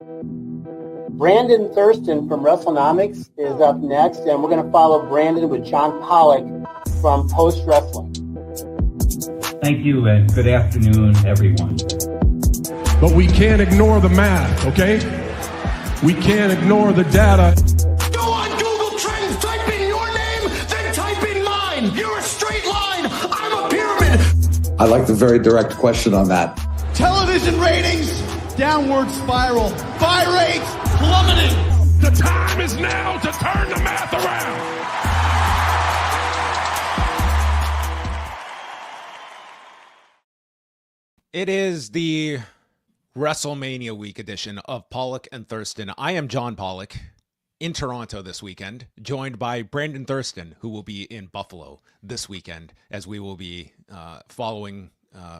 Brandon Thurston from WrestleNomics is up next, and we're going to follow Brandon with John Pollock from Post Wrestling. Thank you, and good afternoon, everyone. But we can't ignore the math, okay? We can't ignore the data. Go on Google Trends, type in your name, then type in mine. You're a straight line. I'm a pyramid. I like the very direct question on that. Television ratings, downward spiral. Buy rates, plummeting. The time is now to turn the math around. It is the WrestleMania week edition of Pollock and Thurston. I am John Pollock in Toronto this weekend, joined by Brandon Thurston, who will be in Buffalo this weekend, as we will be following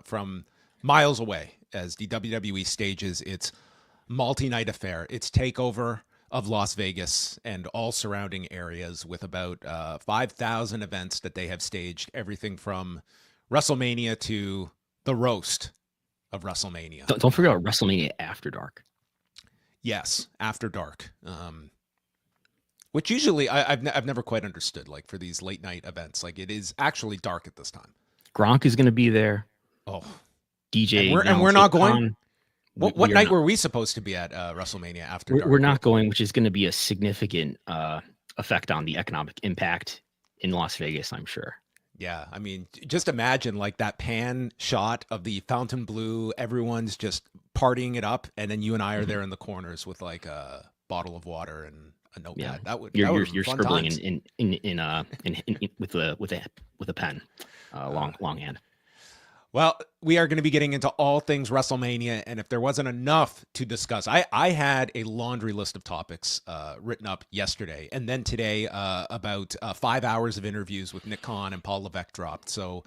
from miles away as the WWE stages its multi-night affair, its takeover of Las Vegas and all surrounding areas, with about 5,000 events that they have staged, everything from WrestleMania to the roast of WrestleMania. Don't forget about WrestleMania After Dark. Yes, After Dark. Which usually I've never quite understood, like, for these late night events. Like, it is actually dark at this time. Gronk is going to be there. Oh, DJ. And we're not going. What night not. were we supposed to be at WrestleMania After Dark? We're not going, which is going to be a significant effect on the economic impact in Las Vegas, I'm sure. Yeah, I mean, just imagine like that pan shot of the fountain blue. Everyone's just partying it up, and then you and I are there in the corners with like a bottle of water and a notepad. Yeah, that would you're fun scribbling times. in with a pen, longhand. Well, we are going to be getting into all things WrestleMania, and if there wasn't enough to discuss, I had a laundry list of topics written up yesterday, and then today about 5 hours of interviews with Nick Khan and Paul Levesque dropped. So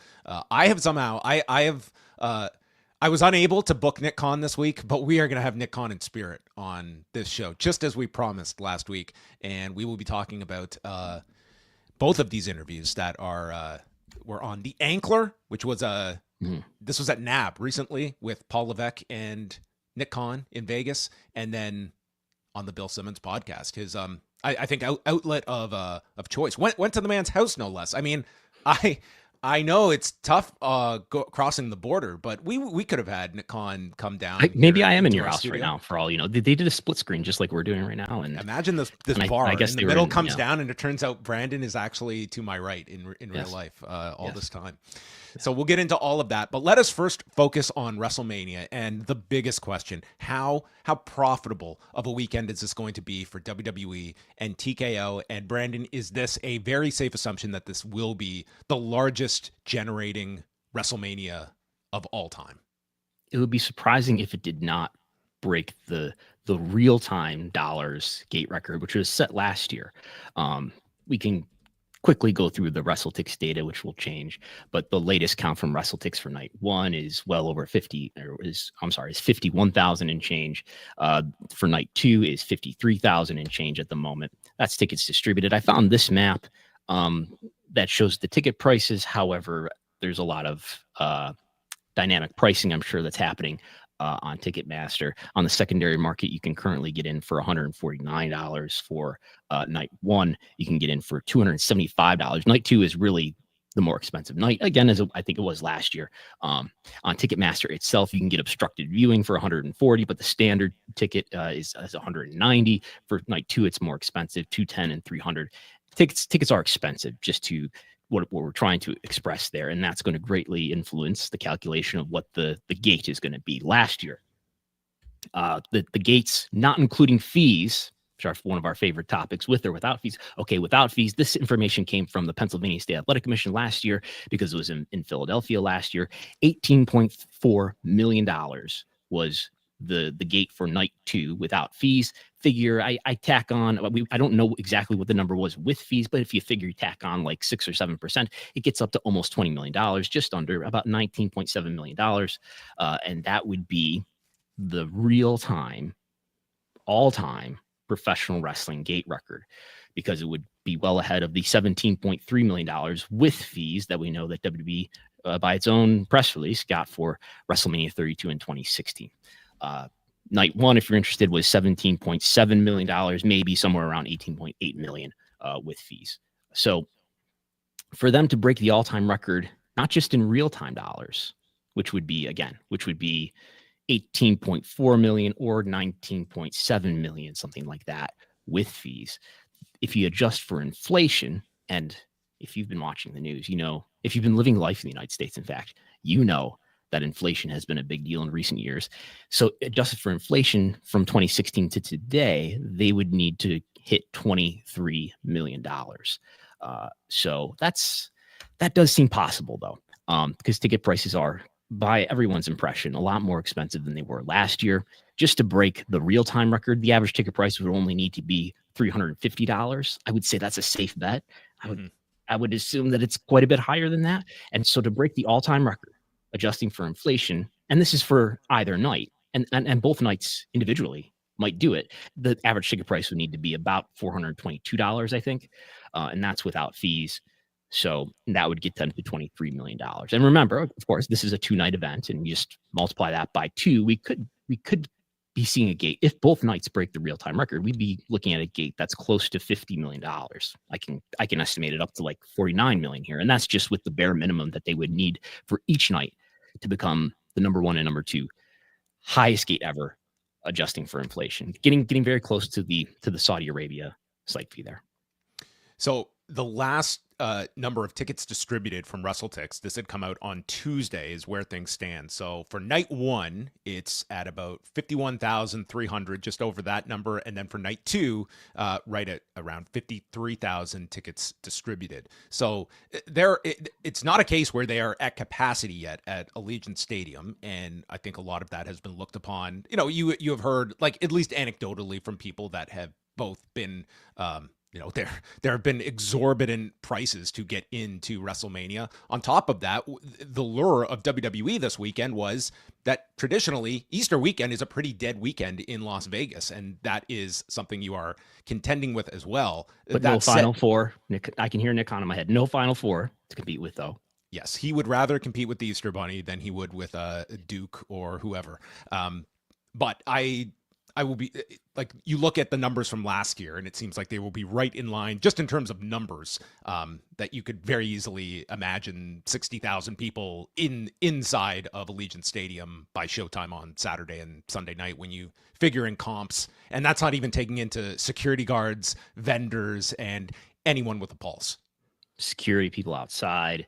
I have somehow I was unable to book Nick Khan this week, but we are going to have Nick Khan in spirit on this show, just as we promised last week, and we will be talking about both of these interviews that were on the Ankler, which was this was at NAB recently with Paul Levesque and Nick Khan in Vegas, and then on the Bill Simmons podcast, his I think outlet of choice. Went to the man's house, no less. I mean, I know it's tough crossing the border, but we could have had Nick Khan come down. Maybe I am in your house right now, for all you know. They did a split screen just like we're doing right now. And imagine this bar. I guess in the middle comes down, and it turns out Brandon is actually to my right in real life this time. So we'll get into all of that, but let us first focus on WrestleMania and the biggest question: how profitable of a weekend is this going to be for WWE and TKO? And Brandon, is this a very safe assumption that this will be the largest generating WrestleMania of all time? It would be surprising if it did not break the real-time dollars gate record, which was set last year. We can quickly go through the WrestleTix data, which will change, but the latest count from WrestleTix for night one is well over 51,000 and change. For night two is 53,000 and change at the moment. That's tickets distributed. I found this map that shows the ticket prices. However, there's a lot of dynamic pricing, I'm sure, that's happening on Ticketmaster. On the secondary market, you can currently get in for $149 for night one. You can get in for $275. Night two is really the more expensive night, again, as I think it was last year. On Ticketmaster itself, you can get obstructed viewing for $140, but the standard ticket is $190. For night two, it's more expensive, $210 and $300. Tickets are expensive, just to what we're trying to express there, and that's going to greatly influence the calculation of what the gate is going to be. Last year, the gates, not including fees, which are one of our favorite topics, with or without fees. Okay, without fees, this information came from the Pennsylvania State Athletic Commission last year, because it was in Philadelphia last year. $18.4 million was the gate for night two without fees. Figure I tack on, I don't know exactly what the number was with fees, but if you figure you tack on like 6 or 7%, it gets up to almost $20 million, just under, about $19.7 million. And that would be the real-time, all-time professional wrestling gate record, because it would be well ahead of the $17.3 million with fees that we know that WWE, by its own press release, got for WrestleMania 32 in 2016. Night one, if you're interested, was $17.7 million, maybe somewhere around $18.8 million with fees. So for them to break the all-time record, not just in real-time dollars, which would be 18.4 million or 19.7 million, something like that, with fees. If you adjust for inflation, and if you've been watching the news, if you've been living life in the United States, in fact, that inflation has been a big deal in recent years. So adjusted for inflation from 2016 to today, they would need to hit $23 million. So that does seem possible, though, because ticket prices are, by everyone's impression, a lot more expensive than they were last year. Just to break the real-time record, the average ticket price would only need to be $350. I would say that's a safe bet. I would assume that it's quite a bit higher than that. And so to break the all-time record, adjusting for inflation, and this is for either night, and both nights individually might do it, the average ticket price would need to be about $422, I think, and that's without fees. So that would get them to $23 million. And remember, of course, this is a 2-night event, and you just multiply that by 2. We could be seeing a gate. If both nights break the real-time record, we'd be looking at a gate that's close to $50 million. I can estimate it up to like $49 million here, and that's just with the bare minimum that they would need for each night to become the number 1 and number 2 highest gate ever, adjusting for inflation. Getting very close to the Saudi Arabia site fee there. So the last number of tickets distributed from WrestleTix, this had come out on Tuesday, is where things stand. So for night 1, it's at about 51,300, just over that number. And then for night 2, right at around 53,000 tickets distributed. So it's not a case where they are at capacity yet at Allegiant Stadium. And I think a lot of that has been looked upon. You have heard, like, at least anecdotally, from people that have both been, there have been exorbitant prices to get into WrestleMania. On top of that, the lure of WWE this weekend was that traditionally Easter weekend is a pretty dead weekend in Las Vegas, and that is something you are contending with as well. But no Final Four. Nick, I can hear Nick on in my head. No Final Four to compete with, though. Yes, he would rather compete with the Easter Bunny than he would with Duke or whoever. But I will be, like, you look at the numbers from last year, and it seems like they will be right in line, just in terms of numbers, that you could very easily imagine 60,000 people inside of Allegiant Stadium by showtime on Saturday and Sunday night when you figure in comps. And that's not even taking into security guards, vendors, and anyone with a pulse. Security people outside,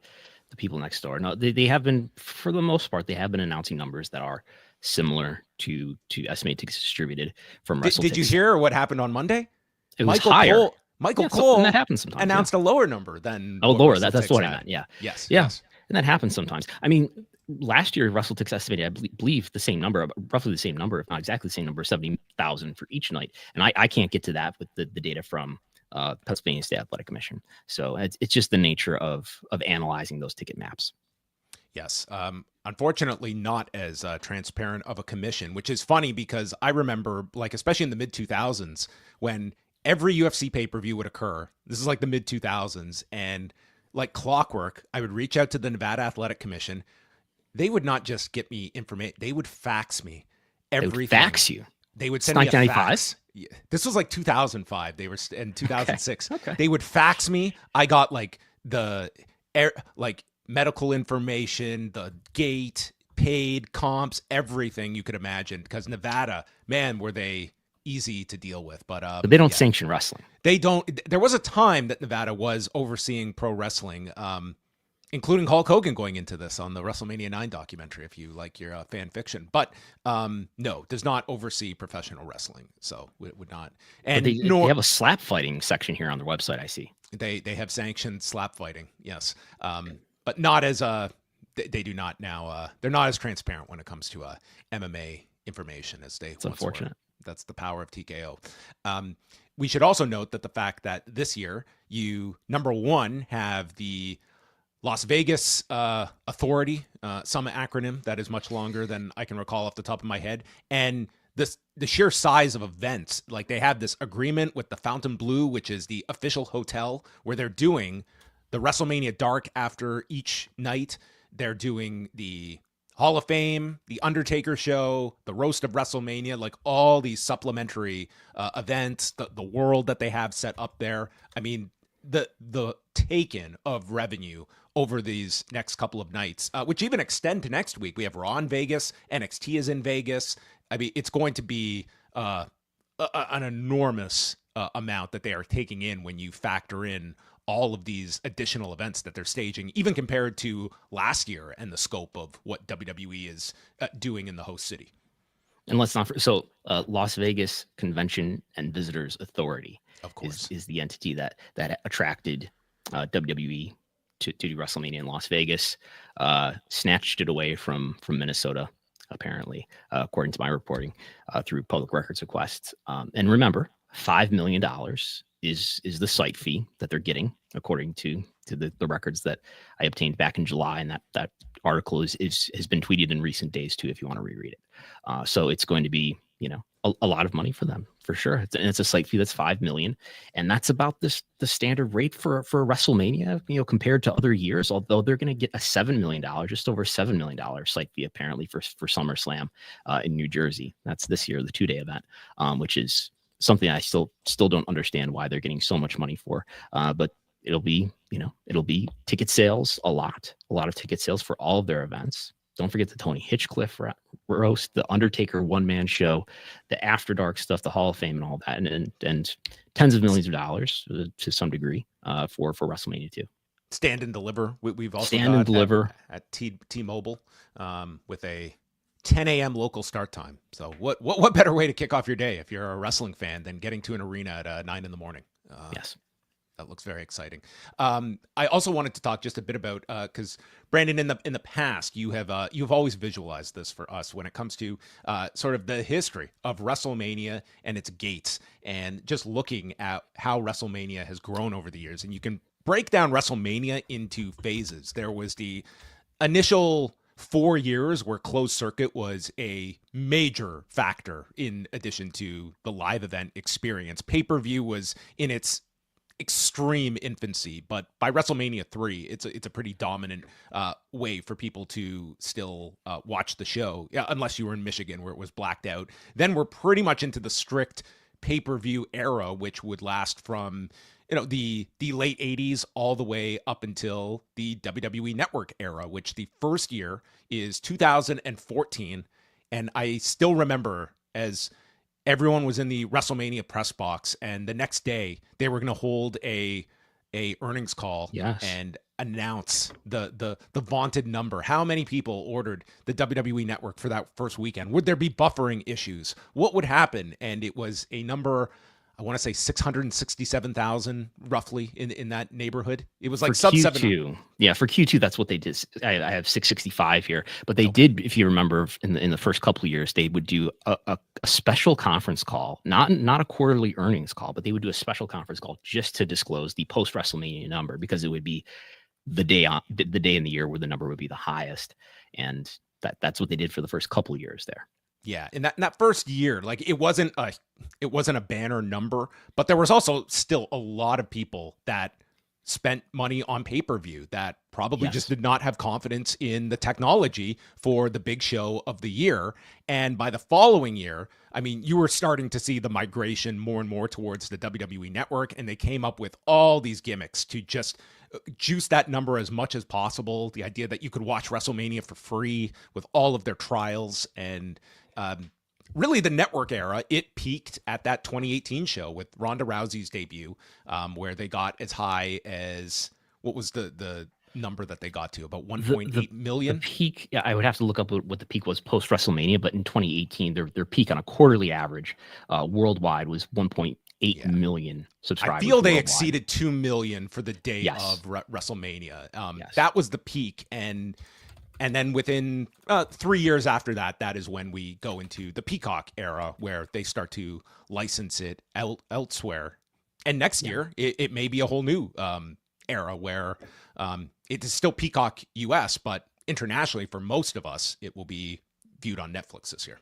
the people next door. No, they have been, for the most part, they have been announcing numbers that are similar to estimated tickets distributed from WrestleTix. Did you hear what happened on Monday? It was higher. Michael Cole that happens sometimes, announced a lower number than lower. That's what I meant. Yeah. Yes. And that happens sometimes. I mean, last year WrestleTix estimated, I believe, the same number, roughly the same number, if not exactly the same number, 70,000 for each night. And I can't get to that with the data from Pennsylvania State Athletic Commission. So it's just the nature of analyzing those ticket maps. Yes. Unfortunately, not as transparent of a commission, which is funny because I remember, like, especially in the mid-2000s, when every UFC pay-per-view would occur. This is like the mid-2000s. And like clockwork, I would reach out to the Nevada Athletic Commission. They would not just get me information. They would fax me everything. They would fax you? They would send me a fax. Yeah. This was like 2005. They were in 2006. Okay. They would fax me. I got like medical information, the gate, paid comps, everything you could imagine. Because Nevada, man, were they easy to deal with. But they don't sanction wrestling. They don't. There was a time that Nevada was overseeing pro wrestling, including Hulk Hogan going into this on the WrestleMania 9 documentary, if you like your fan fiction. But no, does not oversee professional wrestling. So it would not. And they have a slap fighting section here on their website, I see. They have sanctioned slap fighting, yes. But not as they do not now. They're not as transparent when it comes to MMA information as they. It's unfortunate. Were. That's the power of TKO. We should also note that the fact that this year you, number one, have the Las Vegas Authority, some acronym that is much longer than I can recall off the top of my head, and the sheer size of events. Like, they have this agreement with the Fontainebleau, which is the official hotel where they're doing the WrestleMania Dark after each night. They're doing the Hall of Fame, the Undertaker show, the roast of WrestleMania, like all these supplementary events, the world that they have set up there. I mean, the take-in of revenue over these next couple of nights, which even extend to next week. We have Raw in Vegas, NXT is in Vegas. I mean, it's going to be an enormous amount that they are taking in when you factor in all of these additional events that they're staging, even compared to last year and the scope of what WWE is doing in the host city. And let's not Las Vegas Convention and Visitors Authority, of course, is the entity that attracted WWE to do WrestleMania in Las Vegas, snatched it away from Minnesota, apparently, according to my reporting, through public records requests. And remember, $5 million is the site fee that they're getting, according to the records that I obtained back in July. And that article has been tweeted in recent days too, if you want to reread it. So it's going to be, a lot of money for them, for sure. It's a site fee that's $5 million. And that's about the standard rate for WrestleMania, compared to other years, although they're going to get a $7 million, just over $7 million site fee, apparently, for SummerSlam in New Jersey. That's this year, the 2-day event, which is something I still don't understand why they're getting so much money for. But it'll be ticket sales, a lot of ticket sales for all of their events. Don't forget the Tony Hinchcliffe roast, the Undertaker one-man show, the After Dark stuff, the Hall of Fame, and all that, and tens of millions of dollars to some degree for WrestleMania 2. Stand and Deliver. We've also Stand and Deliver at T-Mobile with a 10 a.m. local start time. So what better way to kick off your day if you're a wrestling fan than getting to an arena at 9 in the morning? Yes. That looks very exciting. I also wanted to talk just a bit about, because Brandon, in the past, you've always visualized this for us when it comes to sort of the history of WrestleMania and its gates, and just looking at how WrestleMania has grown over the years. And you can break down WrestleMania into phases. There was the initial 4 years where closed circuit was a major factor in addition to the live event experience. Pay-per-view was in its extreme infancy, but by WrestleMania 3, it's a pretty dominant way for people to still watch the show, unless you were in Michigan where it was blacked out. Then we're pretty much into the strict pay-per-view era, which would last from the late 80s all the way up until the WWE Network era, which the first year is 2014. And I still remember as everyone was in the WrestleMania press box, and the next day they were going to hold a earnings call, yes, and announce the vaunted number. How many people ordered the WWE Network for that first weekend? Would there be buffering issues? What would happen? And it was a number, I want to say 667,000 roughly in that neighborhood. It was like for sub Q2. 700. Yeah, for Q2, that's what they did. I have 665 here, but they did, if you remember, in the first couple of years, they would do a special conference call, not a quarterly earnings call, but they would do a special conference call just to disclose the post WrestleMania number, because it would be the day in the year where the number would be the highest, and that's what they did for the first couple of years there. Yeah, in that first year, like it wasn't a banner number, but there was also still a lot of people that spent money on pay-per-view that probably just did not have confidence in the technology for the big show of the year. And by the following year, I mean, you were starting to see the migration more and more towards the WWE Network, and they came up with all these gimmicks to just juice that number as much as possible. The idea that you could watch WrestleMania for free with all of their trials, and really the network era, it peaked at that 2018 show with Ronda Rousey's debut, where they got as high as, what was the number that they got to, about 1.8 million? The peak, yeah, I would have to look up what the peak was post WrestleMania, but in 2018, their peak on a quarterly average worldwide was 1.8 million subscribers. I feel they worldwide. exceeded 2 million for the day of WrestleMania. That was the peak, and then within 3 years after that, that is when we go into the Peacock era, where they start to license it elsewhere. And next year, it may be a whole new era where it is still Peacock US, but internationally, for most of us, it will be viewed on Netflix this year.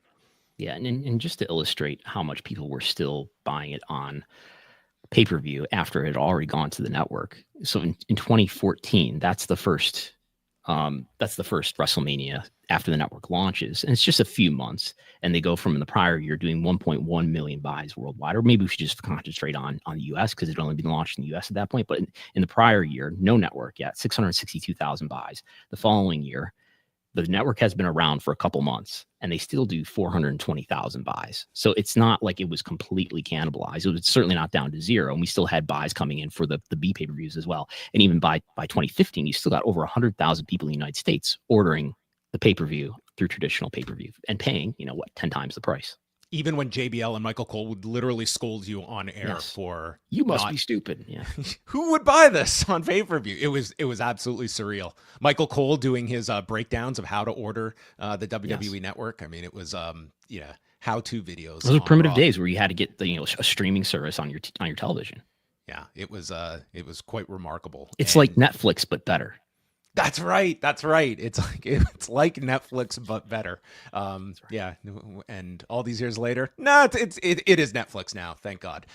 Yeah, and just to illustrate how much people were still buying it on pay-per-view after it had already gone to the network. So in 2014, that's the first That's the first WrestleMania after the network launches, and it's just a few months. And they go from the prior year doing 1.1 million buys worldwide, or maybe we should just concentrate on the U.S. because it had only been launched in the U.S. at that point. But in the prior year, no network yet, 662,000 buys. The following year, the network has been around for a couple months, and they still do 420,000 buys. So it's not like it was completely cannibalized. It was certainly not down to zero, and we still had buys coming in for the B pay-per-views as well. And even by 2015, you still got over 100,000 people in the United States ordering the pay-per-view through traditional pay-per-view and paying, 10 times the price. Even when JBL and Michael Cole would literally scold you on air for you must be stupid. Yeah. Who would buy this on pay-per-view? It was absolutely surreal. Michael Cole doing his breakdowns of how to order the WWE Network. I mean, it was how-to videos. Those were primitive days where you had to get a streaming service on your television. Yeah, it was quite remarkable. It's like Netflix but better. That's right. It's like Netflix but better. Yeah, and all these years later, it is Netflix now. Thank God.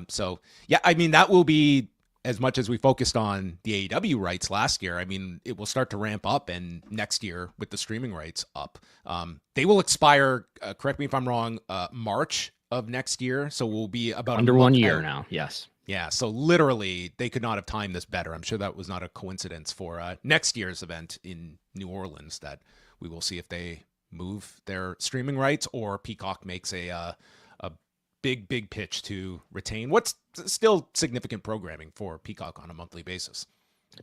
So yeah, I mean that will be, as much as we focused on the AEW rights last year. I mean it will start to ramp up, and next year with the streaming rights up, they will expire. Correct me if I'm wrong. March of next year, so we'll be about under 1 year now. Yes. Yeah, so literally, they could not have timed this better. I'm sure that was not a coincidence for next year's event in New Orleans, that we will see if they move their streaming rights or Peacock makes a big pitch to retain what's still significant programming for Peacock on a monthly basis.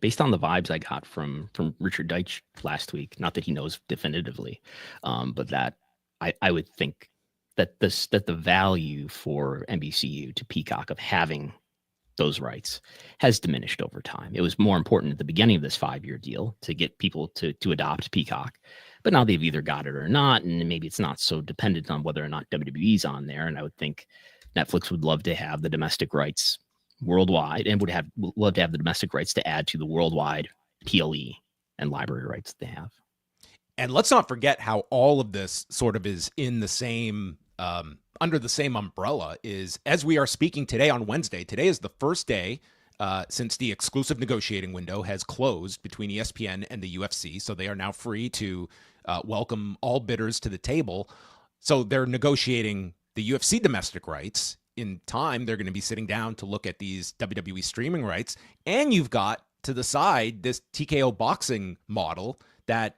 Based on the vibes I got from Richard Deitch last week, not that he knows definitively, but that I would think that the value for NBCU to Peacock of having those rights has diminished over time. It was more important at the beginning of this 5-year deal to get people to adopt Peacock, but now they've either got it or not, and maybe it's not so dependent on whether or not WWE's on there. And I would think Netflix would love to have the domestic rights worldwide, and would love to have the domestic rights to add to the worldwide PLE and library rights that they have. And let's not forget how all of this sort of is in the same under the same umbrella. Is, as we are speaking today on Wednesday, today is the first day since the exclusive negotiating window has closed between ESPN and the UFC. So they are now free to welcome all bidders to the table. So they're negotiating the UFC domestic rights. In time, they're going to be sitting down to look at these WWE streaming rights. And you've got to the side this TKO boxing model that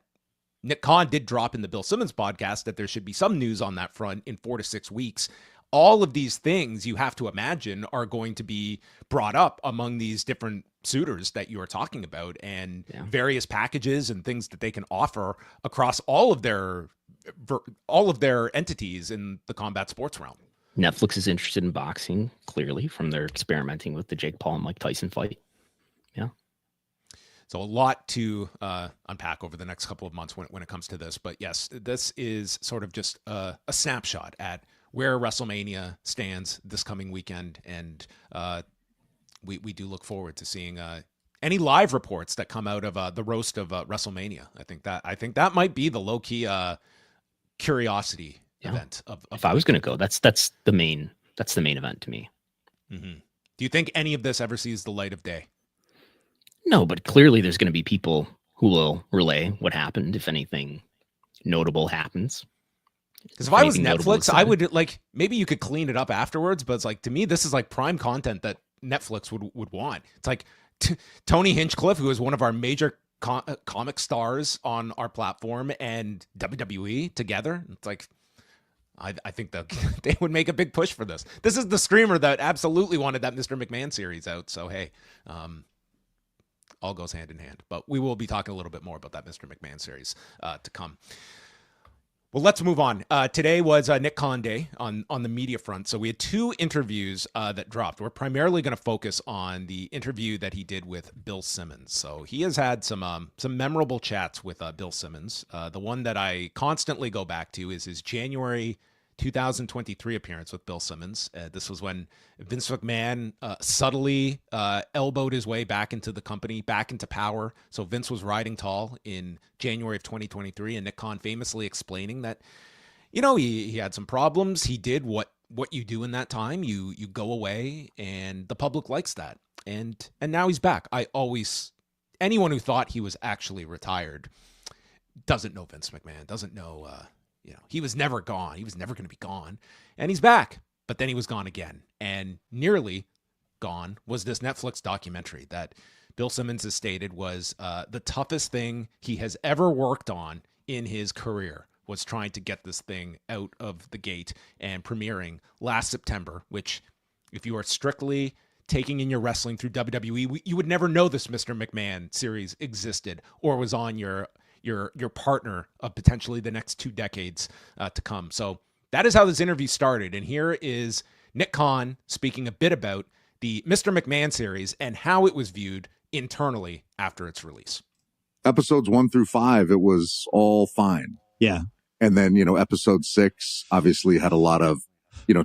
Nick Khan did drop in the Bill Simmons podcast, that there should be some news on that front in 4 to 6 weeks. All of these things you have to imagine are going to be brought up among these different suitors that you are talking about, and various packages and things that they can offer across all of their entities in the combat sports realm. Netflix is interested in boxing, clearly, from their experimenting with the Jake Paul and Mike Tyson fight. Yeah. So a lot to unpack over the next couple of months when it comes to this. But yes, this is sort of just a snapshot at where WrestleMania stands this coming weekend. And we do look forward to seeing any live reports that come out of the roast of WrestleMania. I think that might be the low-key curiosity event. If I was going to go, that's the main event to me. Mm-hmm. Do you think any of this ever sees the light of day? No, but clearly there's going to be people who will relay what happened if anything notable happens. Because if I was Netflix, I would, like, maybe you could clean it up afterwards, but it's like, to me, this is like prime content that Netflix would want. It's like Tony Hinchcliffe, who is one of our major comic stars on our platform, and WWE together. It's like, I think that they would make a big push for this. This is the streamer that absolutely wanted that Mr. McMahon series out. So, hey, all goes hand in hand. But we will be talking a little bit more about that Mr. McMahon series to come. Well, let's move on. Today was Nick Khan Day on the media front. So we had 2 interviews that dropped. We're primarily going to focus on the interview that he did with Bill Simmons. So he has had some memorable chats with Bill Simmons. The one that I constantly go back to is his January 2023 appearance with Bill Simmons. This was when Vince McMahon subtly elbowed his way back into the company, back into power. So Vince was riding tall in January of 2023, and Nick Khan famously explaining that, he had some problems. He did what you do in that time. You go away, and the public likes that. And now he's back. I always anyone who thought he was actually retired doesn't know Vince McMahon, doesn't know, he was never gone. He was never going to be gone. And he's back. But then he was gone again. And nearly gone was this Netflix documentary that Bill Simmons has stated was the toughest thing he has ever worked on in his career, was trying to get this thing out of the gate and premiering last September, which, if you are strictly taking in your wrestling through WWE, you would never know this Mr. McMahon series existed or was on your partner of potentially the next 2 decades to come. So that is how this interview started. And here is Nick Khan speaking a bit about the Mr. McMahon series and how it was viewed internally after its release. Episodes 1 through 5, it was all fine. Yeah. And then, episode 6 obviously had a lot of,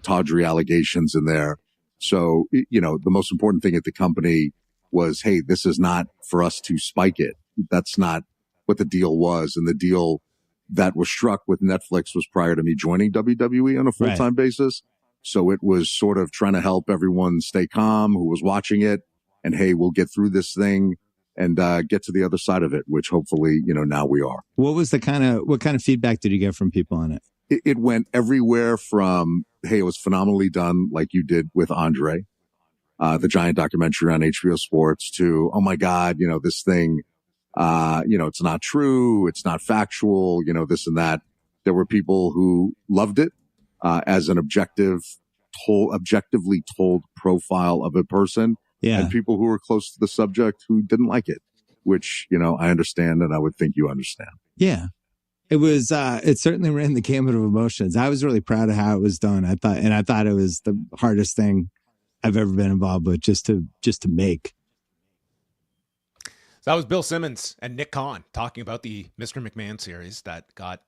tawdry allegations in there. So, the most important thing at the company was, hey, this is not for us to spike it. That's not what the deal was. And the deal that was struck with Netflix was prior to me joining WWE on a full-time basis. So it was sort of trying to help everyone stay calm who was watching it. And hey, we'll get through this thing and get to the other side of it, which hopefully, now we are. What kind of feedback did you get from people on it? It went everywhere from, hey, it was phenomenally done, like you did with Andre, the giant documentary on HBO Sports, to, oh my God, this thing, it's not true. It's not factual, this and that. There were people who loved it, as an objectively told profile of a person. Yeah. And people who were close to the subject who didn't like it, which, I understand. And I would think you understand. Yeah. It was, it certainly ran the gamut of emotions. I was really proud of how it was done. I thought it was the hardest thing I've ever been involved with just to make. So that was Bill Simmons and Nick Khan talking about the Mr. McMahon series that got,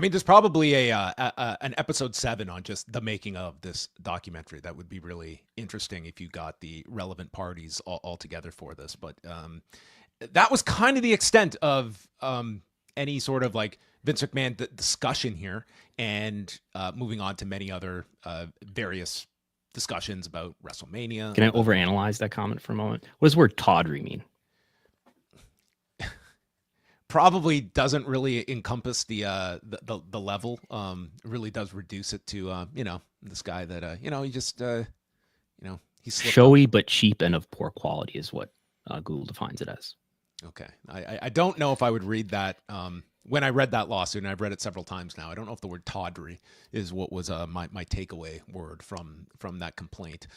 there's probably an episode 7 on just the making of this documentary. That would be really interesting if you got the relevant parties all together for this. But that was kind of the extent of any sort of like Vince McMahon discussion here, and moving on to many other various discussions about WrestleMania. Can I overanalyze that comment for a moment? What does the word tawdry mean? Probably doesn't really encompass the level. Really does reduce it to this guy that he just he's showy but cheap and of poor quality is what Google defines it as. Okay, I don't know if I would read that. When I read that lawsuit, and I've read it several times now, I don't know if the word tawdry is what was my takeaway word from that complaint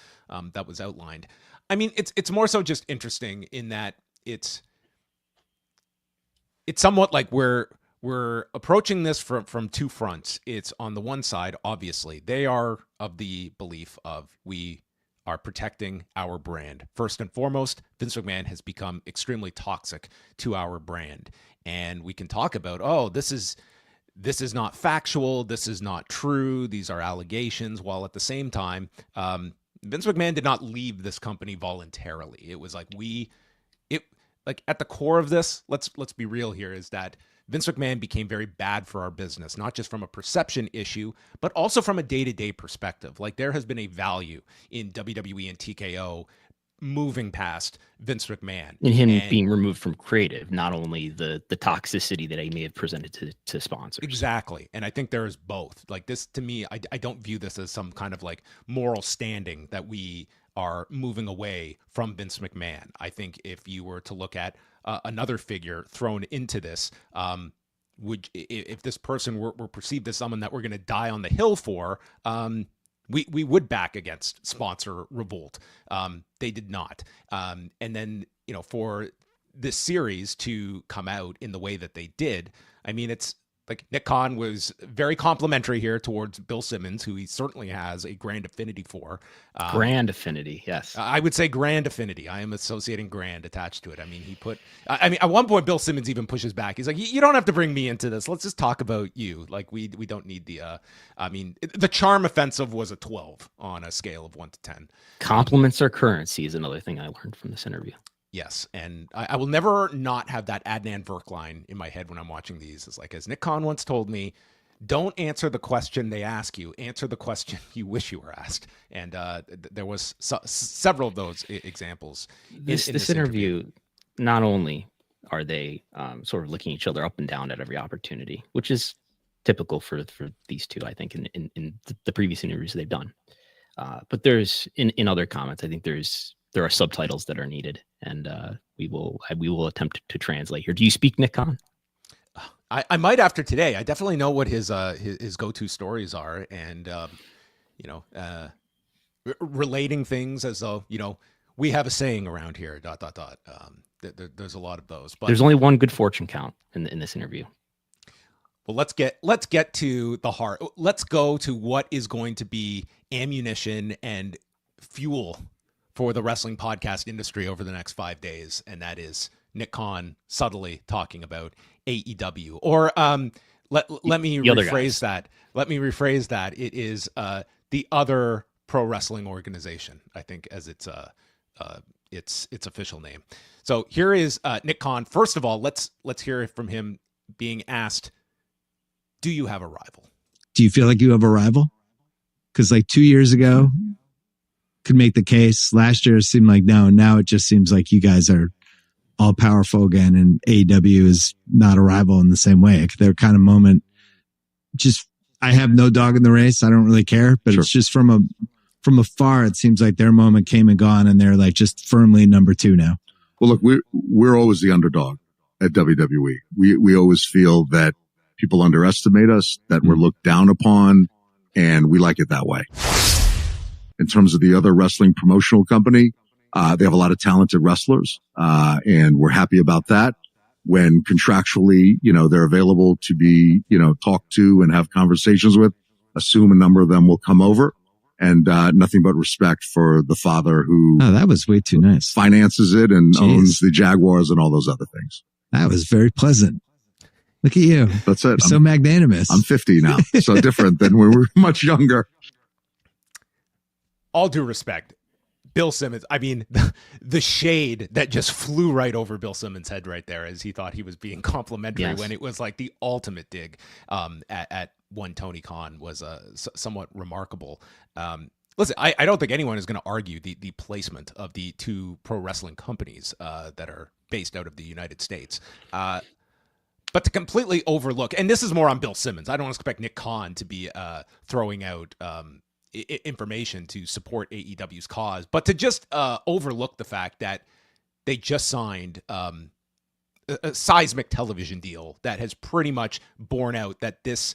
that was outlined. I mean, it's more so just interesting in that it's somewhat like we're approaching this from 2 fronts. It's on the one side, obviously, they are of the belief of we are protecting our brand. First and foremost, Vince McMahon has become extremely toxic to our brand. And we can talk about, this is not factual, this is not true, these are allegations, while at the same time, Vince McMahon did not leave this company voluntarily. It was like at the core of this, let's be real here, is that Vince McMahon became very bad for our business, not just from a perception issue, but also from a day-to-day perspective. Like, there has been a value in WWE and TKO moving past Vince McMahon. And him being removed from creative, not only the toxicity that he may have presented to sponsors. Exactly. And I think there is both. Like, this, to me, I don't view this as some kind of like moral standing that we are moving away from Vince McMahon. I think if you were to look at another figure thrown into this, if this person were perceived as someone that we're going to die on the hill for, we would back against sponsor revolt. They did not. And then, for this series to come out in the way that they did, I mean, it's like Nick Khan was very complimentary here towards Bill Simmons, who he certainly has a grand affinity for. Grand affinity, yes. I would say grand affinity. I am associating grand attached to it. I mean, at one point, Bill Simmons even pushes back. He's like, you don't have to bring me into this. Let's just talk about you. Like, we don't need the charm offensive was a 12 on a scale of 1 to 10. Compliments are currency is another thing I learned from this interview. Yes, and I will never not have that Adnan Virk line in my head when I'm watching these. It's like, as Nick Khan once told me, don't answer the question they ask you. Answer the question you wish you were asked. And there was several of those examples. This interview, not only are they sort of licking each other up and down at every opportunity, which is typical for these two, I think, in the previous interviews they've done. But there's in other comments, I think there are subtitles that are needed, and we will attempt to translate here. Do you speak Nick Khan? I might after today. I definitely know what his go-to stories are, and relating things as though we have a saying around here. ... There's a lot of those, but there's only one good fortune count in this interview. Well, let's get to the heart. Let's go to what is going to be ammunition and fuel for the wrestling podcast industry over the next 5 days, and that is Nick Khan subtly talking about AEW. Or let me rephrase that. Let me rephrase that. It is the other pro wrestling organization, I think, as its official name. So here is Nick Khan. First of all, let's hear from him being asked, do you have a rival? Do you feel like you have a rival? Because 2 years ago, could make the case. Last year it seemed like no. Now it just seems like you guys are all powerful again, and AEW is not a rival in the same way. Their kind of moment, just I have no dog in the race. I don't really care, but It's just from afar, it seems like their moment came and gone, and they're just firmly number 2 now. Well, look, we're always the underdog at WWE. We always feel that people underestimate us, that we're looked down upon, and we like it that way. In terms of the other wrestling promotional company, they have a lot of talented wrestlers, and we're happy about that. When contractually, they're available to be, talked to and have conversations with, assume a number of them will come over, and nothing but respect for the father who that was way too nice. Finances it and owns the Jaguars and all those other things. That was very pleasant. Look at you. That's it. You're so magnanimous. I'm 50 now, so different than when we were much younger. All due respect, Bill Simmons, I mean, the shade that just flew right over Bill Simmons' head right there as he thought he was being complimentary when it was the ultimate dig at one Tony Khan was somewhat remarkable. Listen, I don't think anyone is going to argue the placement of the two pro wrestling companies that are based out of the United States. But to completely overlook, and this is more on Bill Simmons, I don't expect Nick Khan to be throwing out information to support AEW's cause, but to just overlook the fact that they just signed a seismic television deal that has pretty much borne out that this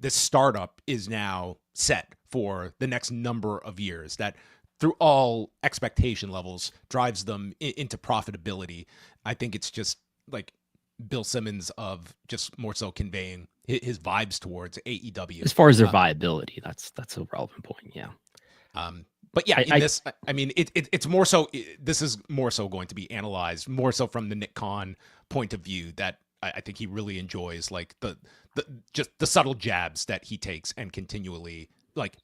startup is now set for the next number of years, that through all expectation levels drives them into profitability. I think it's just Bill Simmons of just more so conveying his vibes towards AEW. As far as their viability, that's a relevant point. Yeah. But yeah, it's more so. This is more so going to be analyzed more so from the Nick Khan point of view, that I think he really enjoys, the subtle jabs that he takes and continually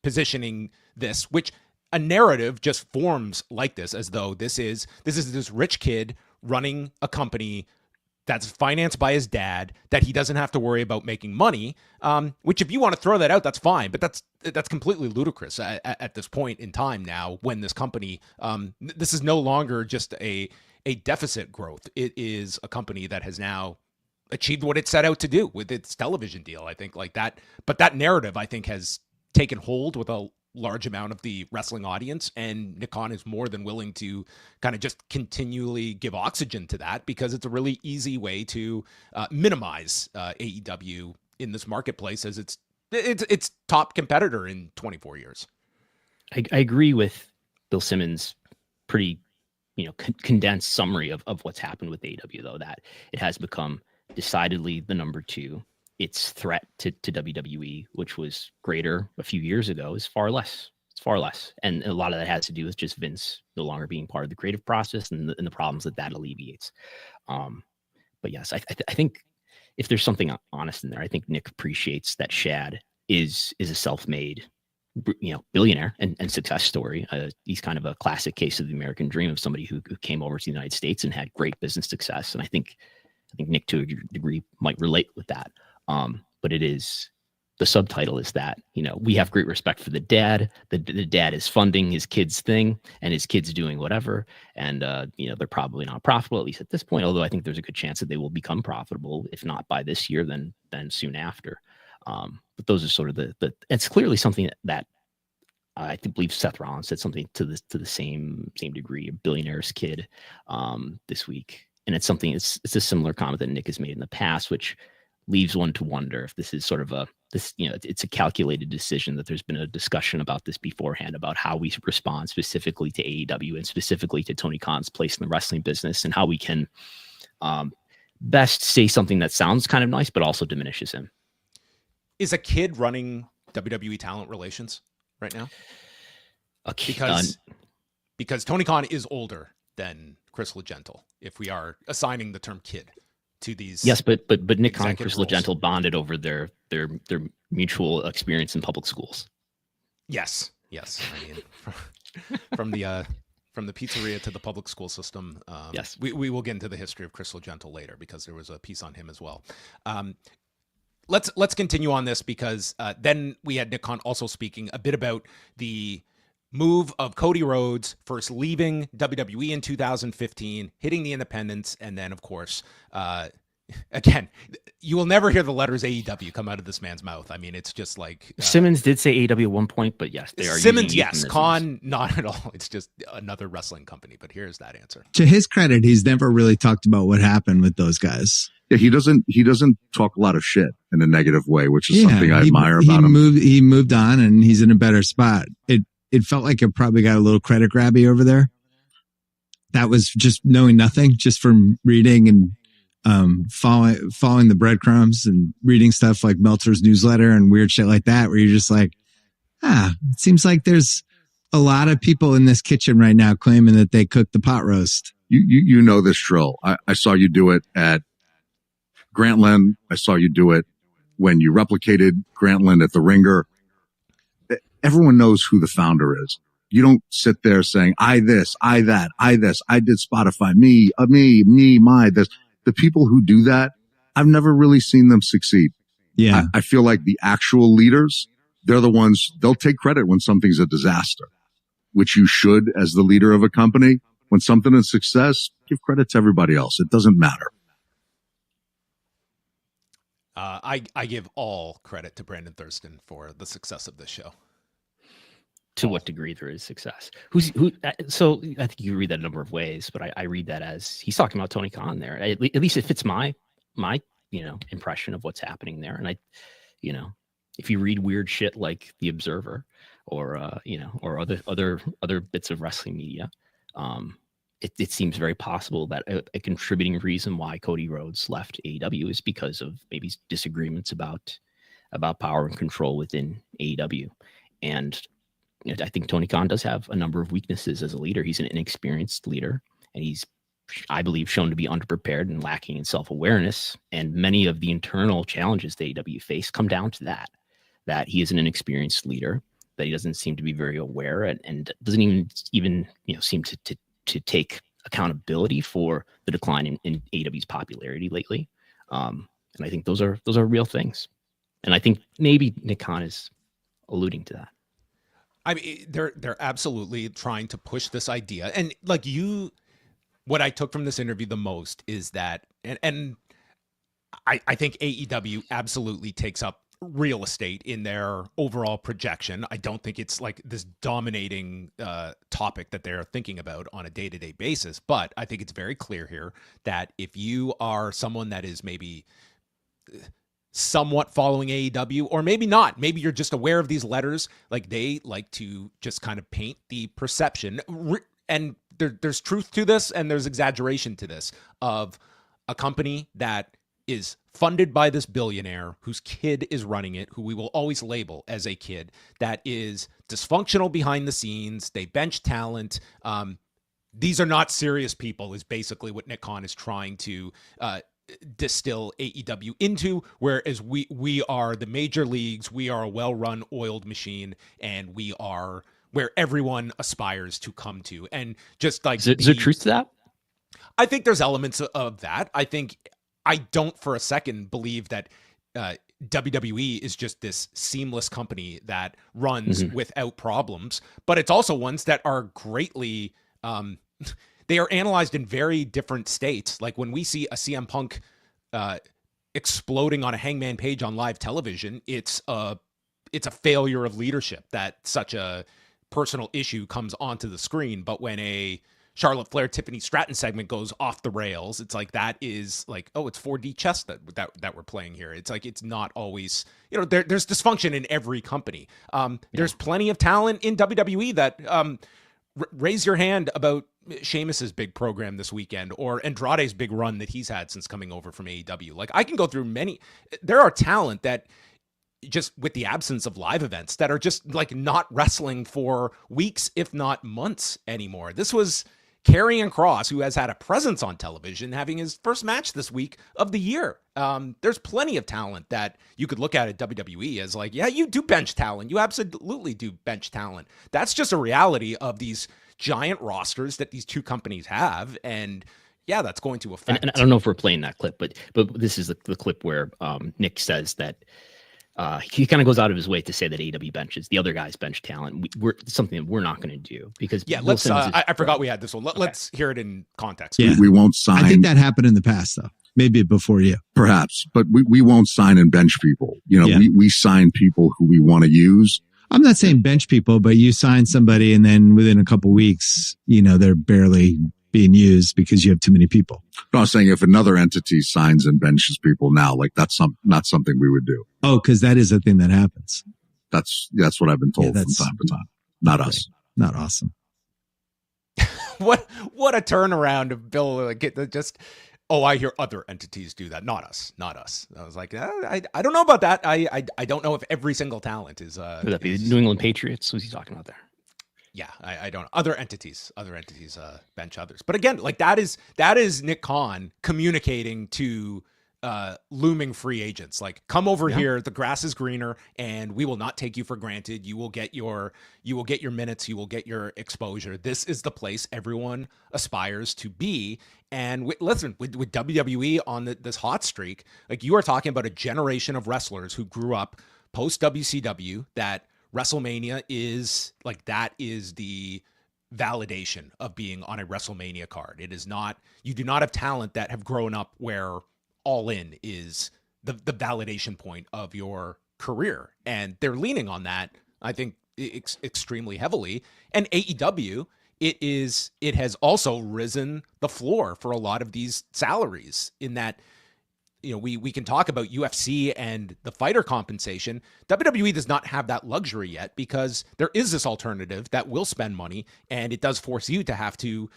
positioning this, which a narrative just forms like this, as though this is this rich kid running a company that's financed by his dad, that he doesn't have to worry about making money, which if you want to throw that out, that's fine. But that's completely ludicrous at this point in time now, when this company, this is no longer just a deficit growth. It is a company that has now achieved what it set out to do with its television deal, I think, that. But that narrative, I think, has taken hold with a large amount of the wrestling audience, and Nick Khan is more than willing to kind of just continually give oxygen to that, because it's a really easy way to minimize AEW in this marketplace as its top competitor in 24 years. I agree with Bill Simmons' pretty condensed summary of what's happened with AEW, though, that it has become decidedly the number 2. Its threat to WWE, which was greater a few years ago, is far less. It's far less. And a lot of that has to do with just Vince no longer being part of the creative process and the problems that alleviates. But yes, I think if there's something honest in there, I think Nick appreciates that Shad is a self-made, billionaire and success story. He's kind of a classic case of the American dream, of somebody who came over to the United States and had great business success. And I think Nick, to a degree, might relate with that. but it is, the subtitle is that, we have great respect for the dad. The dad is funding his kid's thing, and his kid's doing whatever. And, they're probably not profitable, at least at this point, although I think there's a good chance that they will become profitable, if not by this year, then soon after. But those are sort of it's clearly something that I believe Seth Rollins said something to the same degree, a billionaire's kid, this week. And it's a similar comment that Nick has made in the past, which leaves one to wonder if this is sort of it's a calculated decision, that there's been a discussion about this beforehand, about how we respond specifically to AEW and specifically to Tony Khan's place in the wrestling business, and how we can best say something that sounds kind of nice, but also diminishes him. Is a kid running WWE talent relations right now? Because Tony Khan is older than Chris Legentil, if we are assigning the term kid to these. Yes, but Nick Khan and Chris Legentil bonded over their mutual experience in public schools. Yes. I mean, from the pizzeria to the public school system. Yes, we will get into the history of Chris Legentil later, because there was a piece on him as well. Let's continue on this, because then we had Nick Khan also speaking a bit about the move of Cody Rhodes first leaving WWE in 2015, hitting the independents, and then, of course, again, you will never hear the letters AEW come out of this man's mouth. I mean, it's just like Simmons did say AEW at one point, but yes, they are Simmons. Yes, Khan not at all. It's just another wrestling company. But here's that answer. To his credit, he's never really talked about what happened with those guys. Yeah, he doesn't talk a lot of shit in a negative way, which is something I admire about him. He moved on, and he's in a better spot. It felt like it probably got a little credit grabby over there. That was just knowing nothing, just from reading and following the breadcrumbs and reading stuff like Meltzer's newsletter and weird shit like that, where you're just like, it seems like there's a lot of people in this kitchen right now claiming that they cooked the pot roast. You know this drill. I saw you do it at Grantland. I saw you do it when you replicated Grantland at the Ringer. Everyone knows who the founder is. You don't sit there saying, I this, I that, I this, I did Spotify, me, my, this. The people who do that, I've never really seen them succeed. Yeah. I feel like the actual leaders, they're the ones, they'll take credit when something's a disaster, which you should as the leader of a company. When something is success, give credit to everybody else. It doesn't matter. I give all credit to Brandon Thurston for the success of this show. To what degree there is success? So I think you read that a number of ways, but I read that as he's talking about Tony Khan there. At least it fits my impression of what's happening there. And if you read weird shit like The Observer or other bits of wrestling media, it seems very possible that a contributing reason why Cody Rhodes left AEW is because of maybe disagreements about power and control within AEW. And I think Tony Khan does have a number of weaknesses as a leader. He's an inexperienced leader, and he's, I believe, shown to be underprepared and lacking in self-awareness. And many of the internal challenges that AEW face come down to that he is an inexperienced leader, that he doesn't seem to be very aware and doesn't even seem to take accountability for the decline in AEW's popularity lately. And I think those are real things. And I think maybe Nick Khan is alluding to that. I mean, they're absolutely trying to push this idea. And what I took from this interview the most is that, and I think AEW absolutely takes up real estate in their overall projection. I don't think it's like this dominating topic that they're thinking about on a day-to-day basis, but I think it's very clear here that if you are someone that is maybe somewhat following AEW, or maybe not, maybe you're just aware of these letters, like they like to just kind of paint the perception, and there's truth to this and there's exaggeration to this, of a company that is funded by this billionaire whose kid is running it, who we will always label as a kid, that is dysfunctional behind the scenes. They bench talent. These are not serious people, is basically what Nick Khan is trying to distill AEW into, whereas we are the major leagues, we are a well-run, oiled machine, and we are where everyone aspires to come to. And just like, is there truth to that? I think there's elements of that. I don't for a second believe that WWE is just this seamless company that runs without problems, but it's also ones that are greatly, they are analyzed in very different states. Like when we see a CM Punk exploding on a Hangman Page on live television, it's a failure of leadership that such a personal issue comes onto the screen. But when a Charlotte Flair, Tiffany Stratton segment goes off the rails, it's like, that is like, oh, it's 4D chess that we're playing here. It's like, it's not always, there's dysfunction in every company. There's plenty of talent in WWE that raise your hand about Sheamus's big program this weekend, or Andrade's big run that he's had since coming over from AEW. Like, I can go through there are talent that, just with the absence of live events, that are just like not wrestling for weeks, if not months anymore. This was Karrion Kross, who has had a presence on television, having his first match this week of the year. There's plenty of talent that you could look at WWE as like, yeah, you do bench talent. You absolutely do bench talent. That's just a reality of these giant rosters that these two companies have. And yeah, that's going to affect. And I don't know if we're playing that clip, but this is the clip where Nick says that he kind of goes out of his way to say that AEW benches the other guy's bench talent. We're something that we're not going to do, because let's. I forgot we had this one. Let's hear it in context. Yeah. We won't sign. I think that happened in the past, though. Maybe before you. Perhaps, but we won't sign and bench people. We sign people who we want to use. I'm not saying bench people, but you sign somebody and then within a couple weeks, they're barely being used because you have too many people. No, I was saying if another entity signs and benches people now, like that's not something we would do. Oh, because that is a thing that happens. That's what I've been told from time to time. Not us. Not awesome. What a turnaround of Bill. I hear other entities do that. Not us. I was like, I don't know about that. I don't know if every single talent is. Would that be the New England Patriots? What's he talking about there? Yeah, I don't. Other entities bench others. But again, like that is Nick Khan communicating to looming free agents. Like, come over here. The grass is greener, and we will not take you for granted. You will get your minutes. You will get your exposure. This is the place everyone aspires to be. And with WWE on this hot streak, like, you are talking about a generation of wrestlers who grew up post WCW, that WrestleMania is like, that is the validation of being on a WrestleMania card. It is not, you do not have talent that have grown up where All In is the validation point of your career. And they're leaning on that, I think, extremely heavily. And AEW, it has also risen the floor for a lot of these salaries, in that, we can talk about UFC and the fighter compensation. WWE does not have that luxury yet, because there is this alternative that will spend money, and it does force you to have to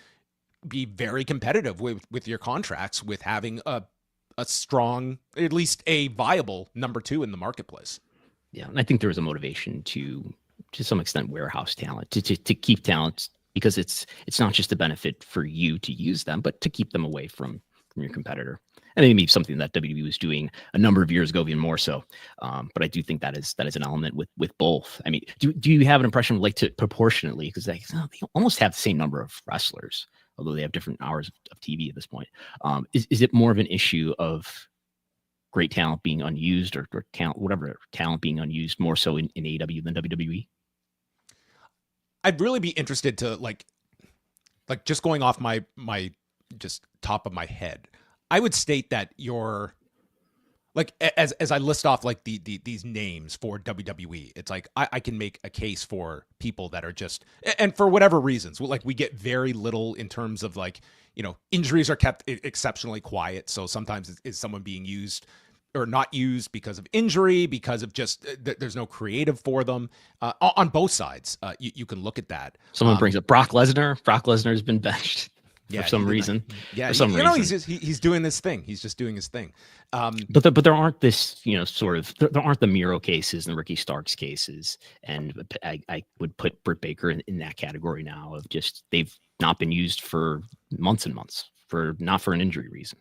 be very competitive with your contracts, with having a strong, at least a viable number two in the marketplace. Yeah, and I think there was a motivation to some extent warehouse talent, to keep talent, because it's not just a benefit for you to use them, but to keep them away from your competitor. And maybe something that WWE was doing a number of years ago, even more so. But I do think that is an element with both. I mean, do you have an impression of, like, to proportionately, because they almost have the same number of wrestlers, although they have different hours of TV at this point. Is it more of an issue of great talent being unused, or talent being unused more so in AEW than WWE? I'd really be interested to like just going off my just top of my head, I would state that you're like, as I list off like these names for WWE, it's like I can make a case for people that are just, and for whatever reasons, like, we get very little in terms of, like, injuries are kept exceptionally quiet. So sometimes is someone being used or not used because of injury, because of just there's no creative for them on both sides. You can look at that. Someone brings up Brock Lesnar. Brock Lesnar has been benched. For some reason. He's doing this thing. He's just doing his thing. But there aren't this, there aren't the Miro cases and the Ricky Starks cases. And I would put Britt Baker in that category now, of just, they've not been used for months and months, not for an injury reason.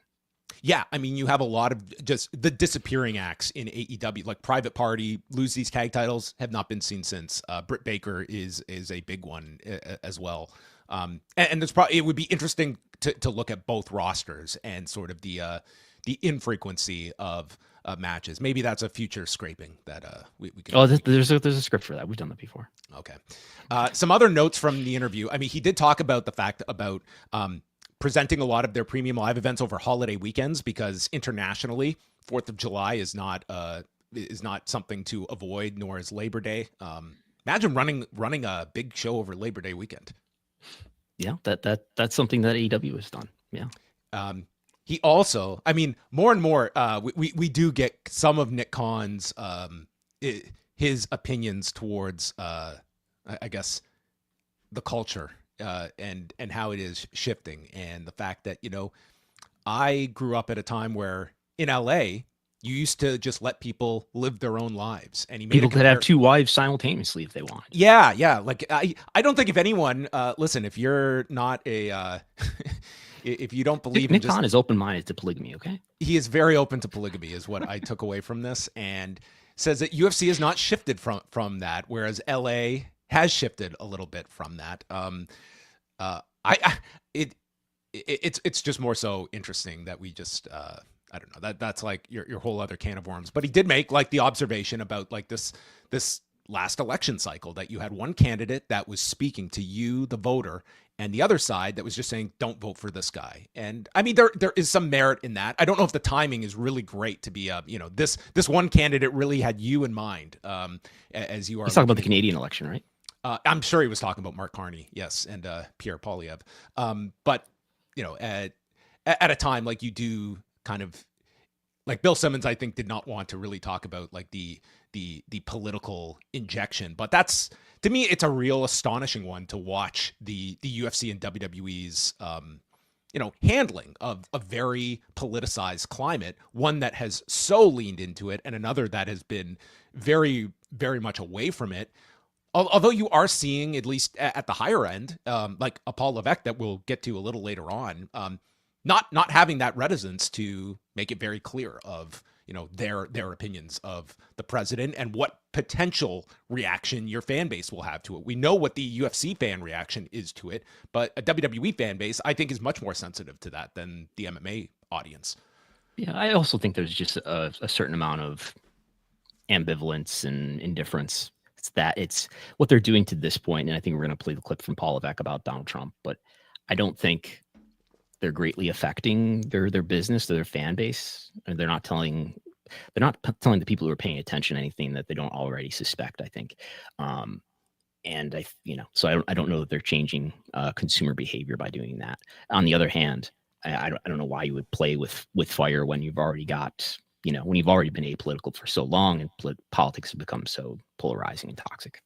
Yeah, I mean, you have a lot of just the disappearing acts in AEW, like Private Party, lose these tag titles, have not been seen since. Britt Baker is a big one as well. And there's probably, it would be interesting to look at both rosters and sort of the infrequency of matches. Maybe that's a future scraping that we can. Oh, there's a script for that. We've done that before. Okay. Some other notes from the interview. I mean, he did talk about the fact about presenting a lot of their premium live events over holiday weekends, because internationally, 4th of July is not something to avoid, nor is Labor Day. Imagine running a big show over Labor Day weekend. Yeah, that's something that AEW has done. Yeah. He also, I mean, more and more, we do get some of Nick Khan's his opinions towards, I guess, the culture and how it is shifting, and the fact that, I grew up at a time where in LA you used to just let people live their own lives, and people could have 2 wives simultaneously if they want. Yeah. Like I don't think if anyone, listen, if you're not a if you don't believe Nick Khan is open-minded to polygamy, okay? He is very open to polygamy, is what I took away from this, and says that UFC has not shifted from that, whereas LA has shifted a little bit from that. It's just more so interesting that we just I don't know, that's like your whole other can of worms. But he did make like the observation about like this last election cycle, that you had one candidate that was speaking to you, the voter, and the other side that was just saying, don't vote for this guy. And I mean, there is some merit in that. I don't know if the timing is really great to be, this one candidate really had you in mind as you are. He's talking about the Canadian election, right? I'm sure he was talking about Mark Carney, yes, and Pierre Poilievre. But, at a time like you do kind of, like Bill Simmons, I think, did not want to really talk about like the political injection, but that's, to me, it's a real astonishing one to watch the UFC and WWE's handling of a very politicized climate, one that has so leaned into it, and another that has been very, very much away from it. Although you are seeing, at least at the higher end, like a Paul Levesque that we'll get to a little later on, not having that reticence to make it very clear of their opinions of the president and what potential reaction your fan base will have to it. We know what the UFC fan reaction is to it, but a WWE fan base, I think, is much more sensitive to that than the MMA audience. Yeah, I also think there's just a certain amount of ambivalence and indifference. It's what they're doing to this point, and I think we're going to play the clip from Paul Levesque about Donald Trump, but I don't think they're greatly affecting their business, their fan base. And they're not telling the people who are paying attention anything that they don't already suspect, I think. And so I don't know that they're changing consumer behavior by doing that. On the other hand, I don't know why you would play with fire when you've already got, when you've already been apolitical for so long, and politics have become so polarizing and toxic.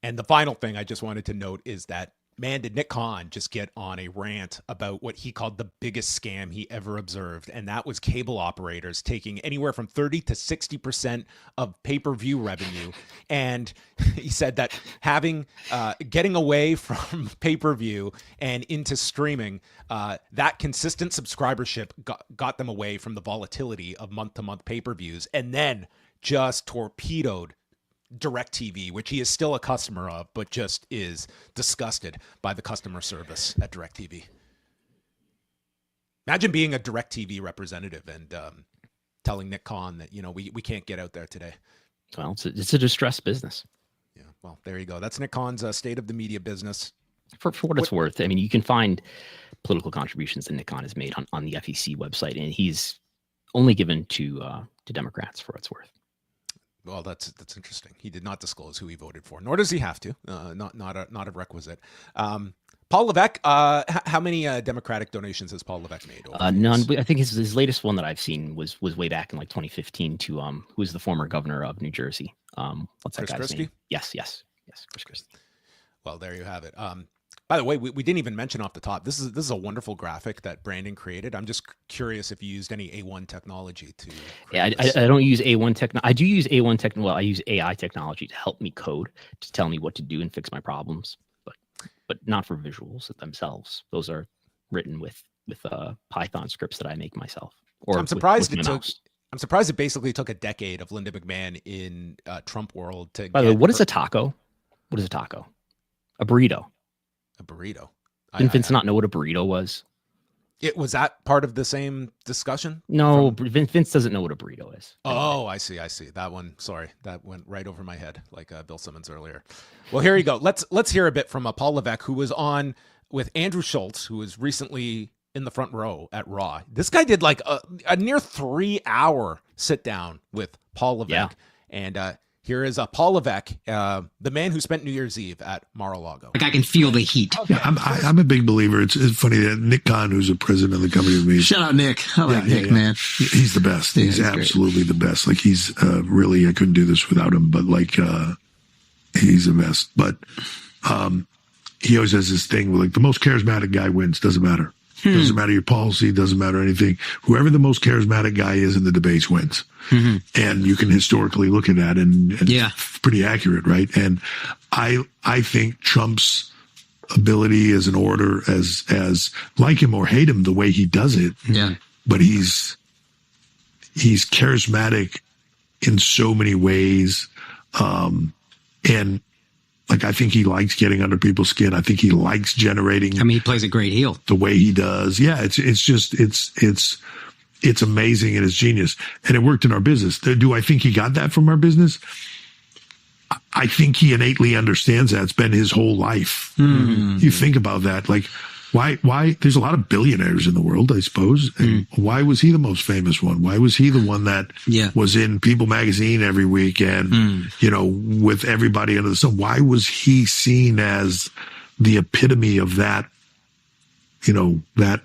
And the final thing I just wanted to note is that, man, did Nick Khan just get on a rant about what he called the biggest scam he ever observed, and that was cable operators taking anywhere from 30 to 60% of pay-per-view revenue. And he said that getting away from pay-per-view and into streaming, that consistent subscribership got them away from the volatility of month-to-month pay-per-views, and then just torpedoed DirecTV, which he is still a customer of, but just is disgusted by the customer service at DirecTV. Imagine being a DirecTV representative and telling Nick Khan that, we can't get out there today. Well, it's a distressed business. Yeah, well, there you go. That's Nick Khan's state of the media business. For what it's worth, I mean, you can find political contributions that Nick Khan has made on the FEC website, and he's only given to Democrats, for what it's worth. Well, that's interesting. He did not disclose who he voted for, nor does he have to. Not a requisite. Paul Levesque, how many Democratic donations has Paul Levesque made? None. I think his latest one that I've seen was way back in like 2015 to who is the former governor of New Jersey. What's that Chris guy's Christie? name? Yes, Chris Christie. Well, there you have it. By the way, we didn't even mention off the top, this is a wonderful graphic that Brandon created. I'm just curious if you used any A1 technology to I don't use A1 technology. I do use A1 technology. Well, I use AI technology to help me code, to tell me what to do and fix my problems, but not for visuals themselves. Those are written with Python scripts that I make myself. Or I'm surprised I'm surprised it basically took a decade of Linda McMahon in Trump world to. By the way, what is a taco? What is a taco? A burrito. A burrito. Didn't Vince not know what a burrito was? Was that part of the same discussion? No, Vince doesn't know what a burrito is. Oh, I see. That one. Sorry, that went right over my head, like Bill Simmons earlier. Well, here you go. Let's hear a bit from Paul Levesque, who was on with Andrew Schultz, who was recently in the front row at Raw. This guy did like a near 3-hour sit down with Paul Levesque, and here is Paul Levesque, the man who spent New Year's Eve at Mar-a-Lago. Like I can feel the heat. Okay. Yeah, I'm a big believer. It's funny that Nick Khan, who's a president of the company with me. Shout out Nick. I like Nick, man. He's the best. He's absolutely the best. Like he's really, I couldn't do this without him, but like he's the best. But he always has this thing where like the most charismatic guy wins. Doesn't matter. Doesn't matter your policy, doesn't matter anything. Whoever the most charismatic guy is in the debates wins. Mm-hmm. And you can historically look at that and it's pretty accurate, right? And I think Trump's ability as an orator, as like him or hate him the way he does it, but he's charismatic in so many ways. And like, I think he likes getting under people's skin. I think he likes generating. I mean, he plays a great heel. The way he does. Yeah, it's amazing and it's genius. And it worked in our business. Do I think he got that from our business? I think he innately understands that. It's been his whole life. Mm-hmm. You think about that. Like, why there's a lot of billionaires in the world, I suppose. And why was he the most famous one? Why was he the one that was in People magazine every week and, you know, with everybody under the sun? Why was he seen as the epitome of that, you know, that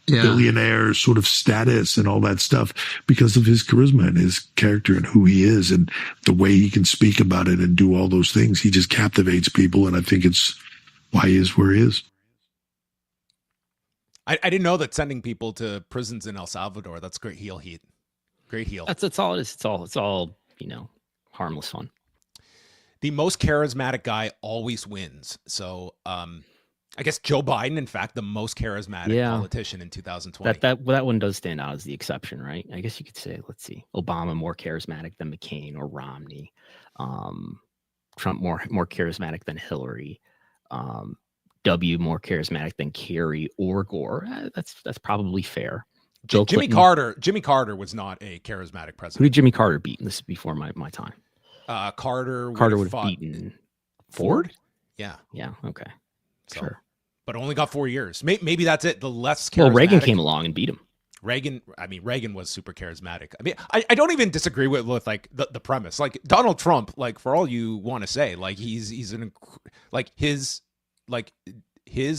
billionaire sort of status and all that stuff? Because of his charisma and his character and who he is and the way he can speak about it and do all those things. He just captivates people. And I think it's why he is where he is. I didn't know that sending people to prisons in El Salvador, that's great heel heat. Great heel. That's all it is. It's all, you know, harmless fun. The most charismatic guy always wins. So I guess Joe Biden, in fact, the most charismatic politician in 2020. That one does stand out as the exception, right? I guess you could say, let's see, Obama more charismatic than McCain or Romney. Trump more charismatic than Hillary. W more charismatic than Kerry or Gore. That's probably fair. Jimmy Carter was not a charismatic president. Who did Jimmy Carter beat? And this is before my time. Carter would have beaten Ford. Yeah. Okay. So, sure. But only got 4 years. Maybe that's it. The less charismatic. Well, Reagan came along and beat him. Reagan was super charismatic. I mean, I don't even disagree with like the premise. Like Donald Trump, like for all you want to say, like his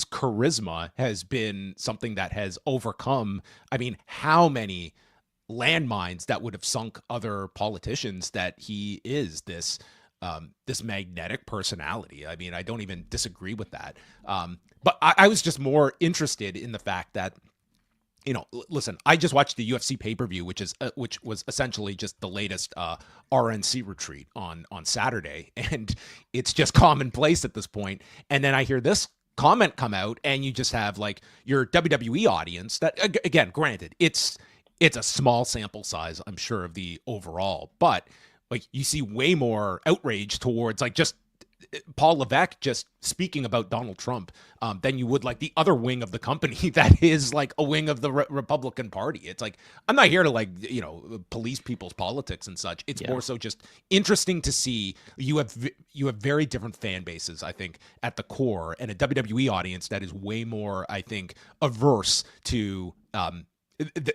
charisma has been something that has overcome, I mean, how many landmines that would have sunk other politicians, that he is this magnetic personality. I mean, I don't even disagree with that. But I was just more interested in the fact that, you know, listen, I just watched the UFC pay-per-view, which was essentially just the latest RNC retreat on Saturday. And it's just commonplace at this point. And then I hear this comment come out and you just have like your WWE audience that, again, granted, it's a small sample size, I'm sure, of the overall, but like you see way more outrage towards like just Paul Levesque just speaking about Donald Trump than you would like the other wing of the company that is like a wing of the Republican Party. It's like, I'm not here to like, you know, police people's politics and such. It's more so just interesting to see you have very different fan bases, I think, at the core, and a WWE audience that is way more, I think, averse to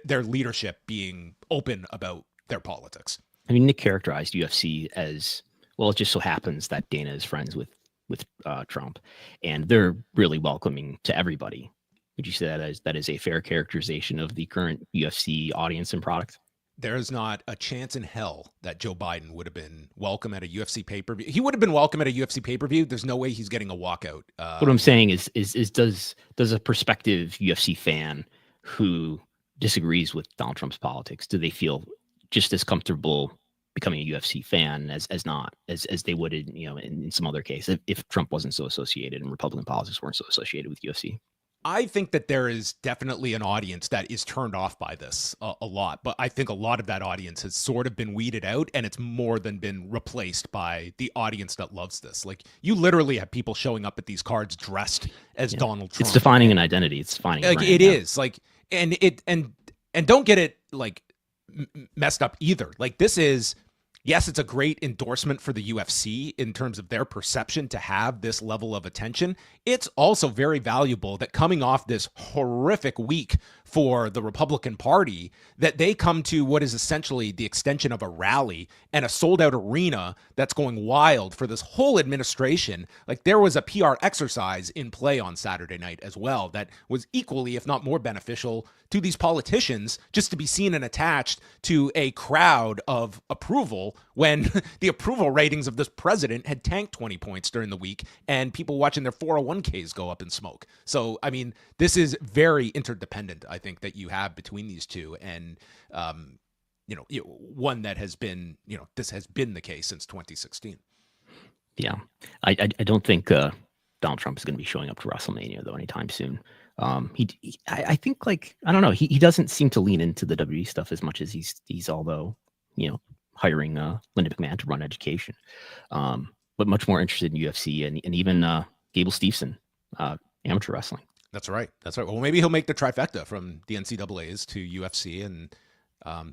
their leadership being open about their politics. I mean, Nick characterized UFC as, well, it just so happens that Dana is friends with Trump, and they're really welcoming to everybody. Would you say that is a fair characterization of the current UFC audience and product? There's not a chance in hell that Joe Biden would have been welcome at a UFC pay-per-view. He would have been welcome at a UFC pay-per-view. There's no way he's getting a walkout. What I'm saying is does a prospective UFC fan who disagrees with Donald Trump's politics, do they feel just as comfortable becoming a UFC fan as they would in some other case if Trump wasn't so associated and Republican politics weren't so associated with UFC? I think that there is definitely an audience that is turned off by this a lot, but I think a lot of that audience has sort of been weeded out, and it's more than been replaced by the audience that loves this. Like, you literally have people showing up at these cards dressed as Donald Trump. It's defining an identity. It's defining a like brand, it is like, and don't get it like messed up either. Like, this is. Yes, it's a great endorsement for the UFC in terms of their perception to have this level of attention. It's also very valuable that coming off this horrific week for the Republican Party, that they come to what is essentially the extension of a rally and a sold-out arena that's going wild for this whole administration. Like, there was a PR exercise in play on Saturday night as well that was equally, if not more beneficial to these politicians, just to be seen and attached to a crowd of approval when the approval ratings of this president had tanked 20 points during the week and people watching their 401ks go up in smoke. So, I mean, this is very interdependent, I think, that you have between these two. And, one that has been, this has been the case since 2016. Yeah. I don't think Donald Trump is going to be showing up to WrestleMania, though, anytime soon. I think, like, I don't know, he doesn't seem to lean into the WWE stuff as much as he's although, hiring Linda McMahon to run education, but much more interested in UFC and even Gable Steveson, amateur wrestling. That's right. Well, maybe he'll make the trifecta from the NCAAs to UFC, and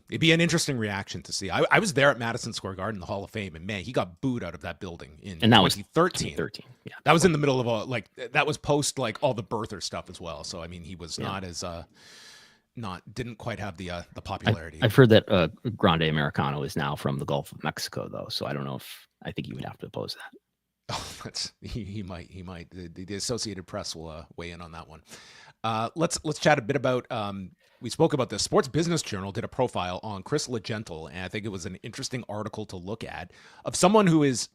it'd be an interesting reaction to see. I was there at Madison Square Garden, the Hall of Fame, and man, he got booed out of that building in 2013. Yeah, that was in the middle of that was post like all the birther stuff as well. So I mean, he was not as didn't quite have the popularity. I've heard that Grande Americano is now from the Gulf of Mexico, though, so I don't know if I think you would have to oppose that. Oh, he might. The Associated Press will weigh in on that one. Let's chat a bit about. We spoke about this. Sports Business Journal did a profile on Chris Legentil, and I think it was an interesting article to look at of someone who is.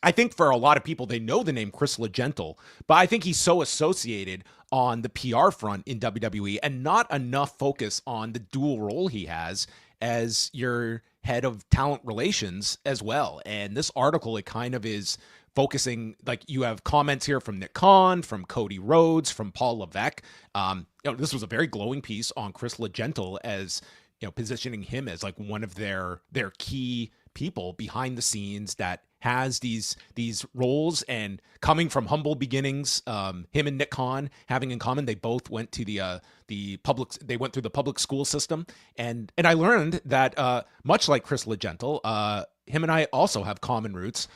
I think for a lot of people, they know the name Chris Legentil, but I think he's so associated on the PR front in WWE and not enough focus on the dual role he has as your head of talent relations as well. And this article, it kind of is focusing, like, you have comments here from Nick Khan, from Cody Rhodes, from Paul Levesque. This was a very glowing piece on Chris Legentil as, positioning him as like one of their key people behind the scenes that has these roles, and coming from humble beginnings. Him and Nick Khan having in common, they both went to the public. They went through the public school system, and I learned that much like Chris Legentil, him and I also have common roots.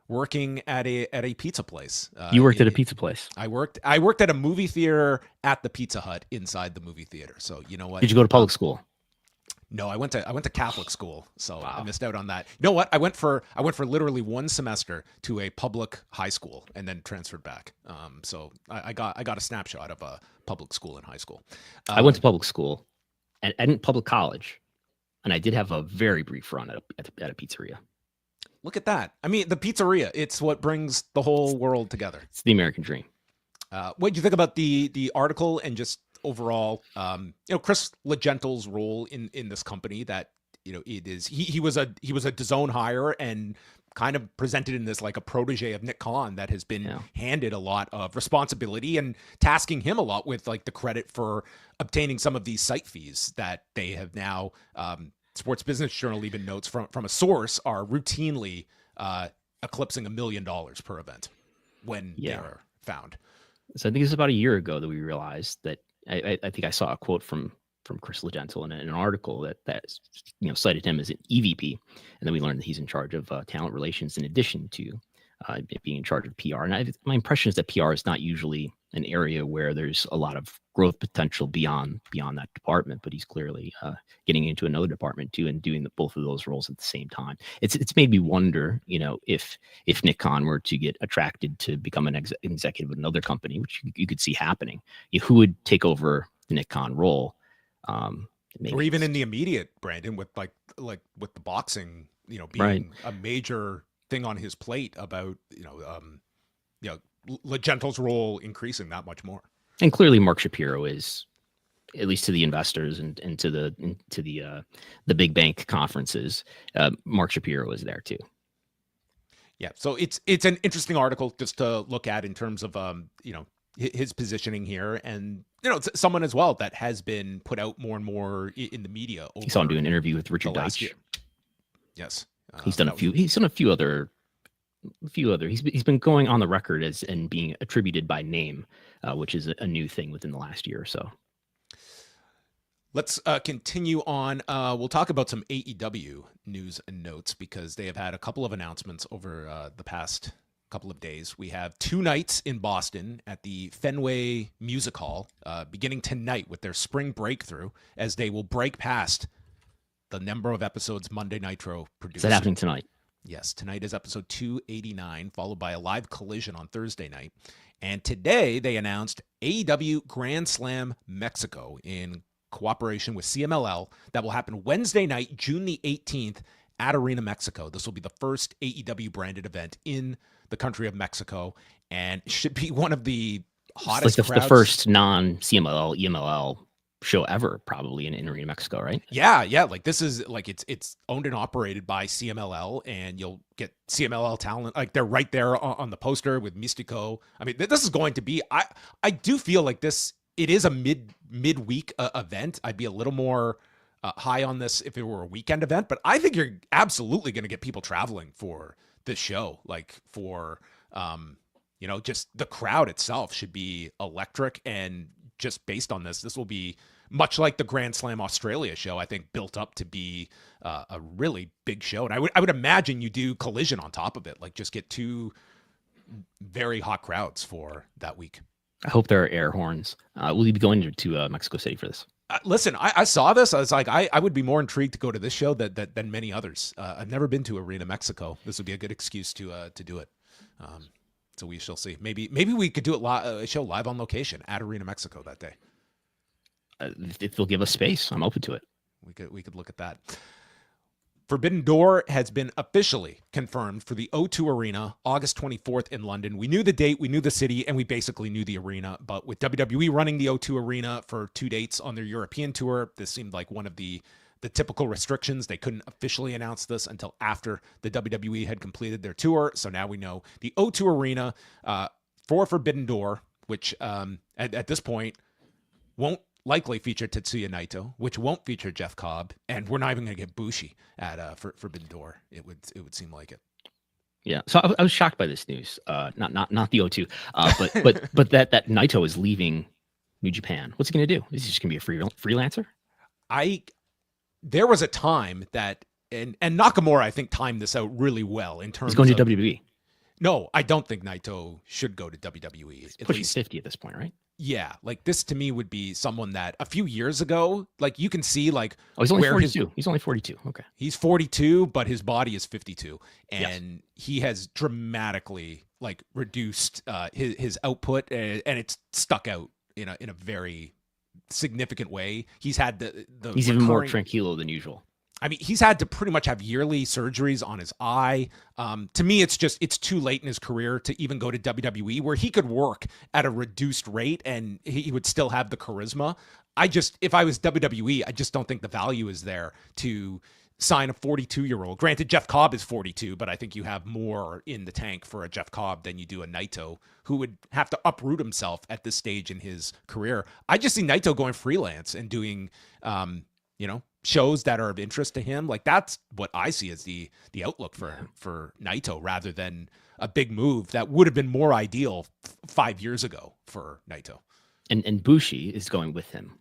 Working at a pizza place. You worked at a pizza place. I worked at a movie theater at the Pizza Hut inside the movie theater. So you know what? Did you go to public school? No, I went to Catholic school, so wow. I missed out on that. You know what? I went for literally one semester to a public high school and then transferred back. So I got a snapshot of a public school in high school. I went to public school and public college, and I did have a very brief run at a pizzeria. Look at that. I mean, the pizzeria, it's what brings the whole world together. It's the American dream. What do you think about the article and just overall, Chris Legentil's role in this company? That it is he was a DAZN hire and kind of presented in this like a protege of Nick Khan that has been handed a lot of responsibility and tasking him a lot with like the credit for obtaining some of these site fees that they have now. Sports Business Journal even notes from a source are routinely eclipsing $1 million per event when they are found. So I think it was about a year ago that we realized that. I think I saw a quote from Chris Legentil in an article that cited him as an EVP, and then we learned that he's in charge of talent relations in addition to being in charge of PR. And my impression is that PR is not usually an area where there's a lot of growth potential beyond that department, but he's clearly getting into another department too and doing both of those roles at the same time. It's made me wonder, if Nick Khan were to get attracted to become an executive of another company, which you could see happening, who would take over the Nick Khan role? Or even in the immediate, Brandon, with like with the boxing, being a major thing on his plate about Legentil's role increasing that much more. And clearly Mark Shapiro is, at least to the investors and to the big bank conferences, Mark Shapiro is there too. Yeah. So it's an interesting article just to look at in terms of his positioning here, and someone as well that has been put out more and more in the media. You saw him do an interview with Richard Deitch. Yes, he's done a few. He's done a few other. He's been going on the record as and being attributed by name, which is a new thing within the last year or so. Let's continue on. We'll talk about some AEW news and notes because they have had a couple of announcements over the past couple of days. We have 2 nights in Boston at the Fenway Music Hall, beginning tonight with their spring breakthrough, as they will break past the number of episodes Monday Nitro produced. Is that happening tonight? Yes, tonight is episode 289, followed by a live collision on Thursday night. And today they announced AEW Grand Slam Mexico in cooperation with CMLL that will happen Wednesday night, June the 18th at Arena Mexico. This will be the first AEW branded event in the country of Mexico and should be one of the hottest crowds. The first non-CMLL, EMLL show ever, probably in Arena Mexico, right? Yeah. Like this is like it's owned and operated by CMLL, and you'll get CMLL talent. Like they're right there on the poster with Mystico. I mean, this is going to be. I do feel like this. It is a midweek event. I'd be a little more high on this if it were a weekend event, but I think you're absolutely going to get people traveling for this show. Like for just the crowd itself should be electric, and just based on this will be much like the Grand Slam Australia show, I think, built up to be a really big show. And I would imagine you do Collision on top of it, like just get 2 very hot crowds for that week. I hope there are air horns. Will you be going to Mexico City for this? Listen, I saw this. I was like, I would be more intrigued to go to this show than many others. I've never been to Arena Mexico. This would be a good excuse to do it. So we shall see. Maybe we could do a show live on location at Arena Mexico that day. If they'll give us space, I'm open to it. We could look at that. Forbidden Door has been officially confirmed for the O2 Arena, August 24th in London. We knew the date, we knew the city, and we basically knew the arena. But with WWE running the O2 Arena for 2 dates on their European tour, this seemed like one of the typical restrictions. They couldn't officially announce this until after the WWE had completed their tour. So now we know the O2 Arena for Forbidden Door, which at this point won't likely feature Tetsuya Naito, which won't feature Jeff Cobb, and we're not even going to get Bushi at Forbidden Door. It would seem like it. Yeah, so I was shocked by this news. Not the O2, but that Naito is leaving New Japan. What's he going to do? Is he just going to be a freelancer? There was a time that and Nakamura, I think, timed this out really well in terms. He's going to WWE. No, I don't think Naito should go to WWE. He's pushing 50 at this point, right? Yeah, like this to me would be someone that a few years ago, like you can see, like he's only 42. He's only 42. Okay, he's 42, but his body is 52, and he has dramatically like reduced his output, and it's stuck out in a very significant way. He's had the he's even more tranquilo than usual. I mean, he's had to pretty much have yearly surgeries on his eye. To me, it's too late in his career to even go to WWE, where he could work at a reduced rate and he would still have the charisma. If I was WWE, I just don't think the value is there to sign a 42-year-old. Granted, Jeff Cobb is 42, but I think you have more in the tank for a Jeff Cobb than you do a Naito, who would have to uproot himself at this stage in his career. I just see Naito going freelance and doing, shows that are of interest to him. Like that's what I see as the outlook for Naito, rather than a big move that would have been more ideal 5 years ago for Naito. And Bushi is going with him.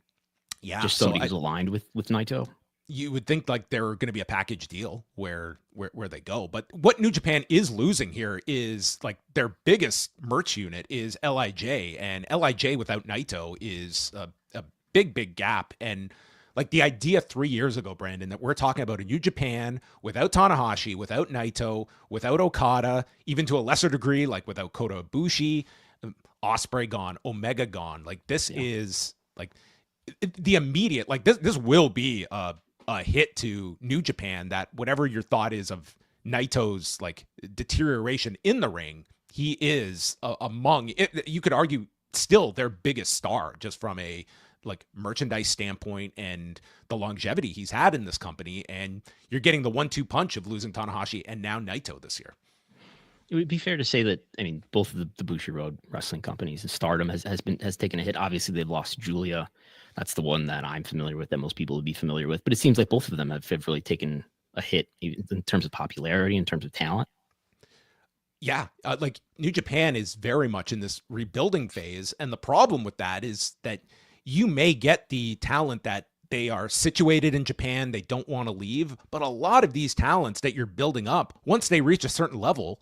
Yeah. Just so he's aligned with Naito. You would think like they're going to be a package deal where they go. But what New Japan is losing here is like their biggest merch unit is LIJ, and LIJ without Naito is a big gap. And like the idea 3 years ago, Brandon, that we're talking about a New Japan without Tanahashi, without Naito, without Okada, even to a lesser degree, like without Kota Ibushi, Ospreay gone, Omega gone. Like this is like the immediate, like this will be a hit to New Japan, that whatever your thought is of Naito's like deterioration in the ring, he is among it. You could argue still their biggest star, just from a like merchandise standpoint and the longevity he's had in this company. And you're getting the 1-2 punch of losing Tanahashi and now Naito this year. It would be fair to say that, I mean, both of the Bushiroad wrestling companies and Stardom has taken a hit. Obviously, they've lost Julia. That's the one that I'm familiar with, that most people would be familiar with. But it seems like both of them have really taken a hit in terms of popularity, in terms of talent. Yeah, like New Japan is very much in this rebuilding phase. And the problem with that is that you may get the talent that they are situated in Japan, they don't want to leave. But a lot of these talents that you're building up, once they reach a certain level,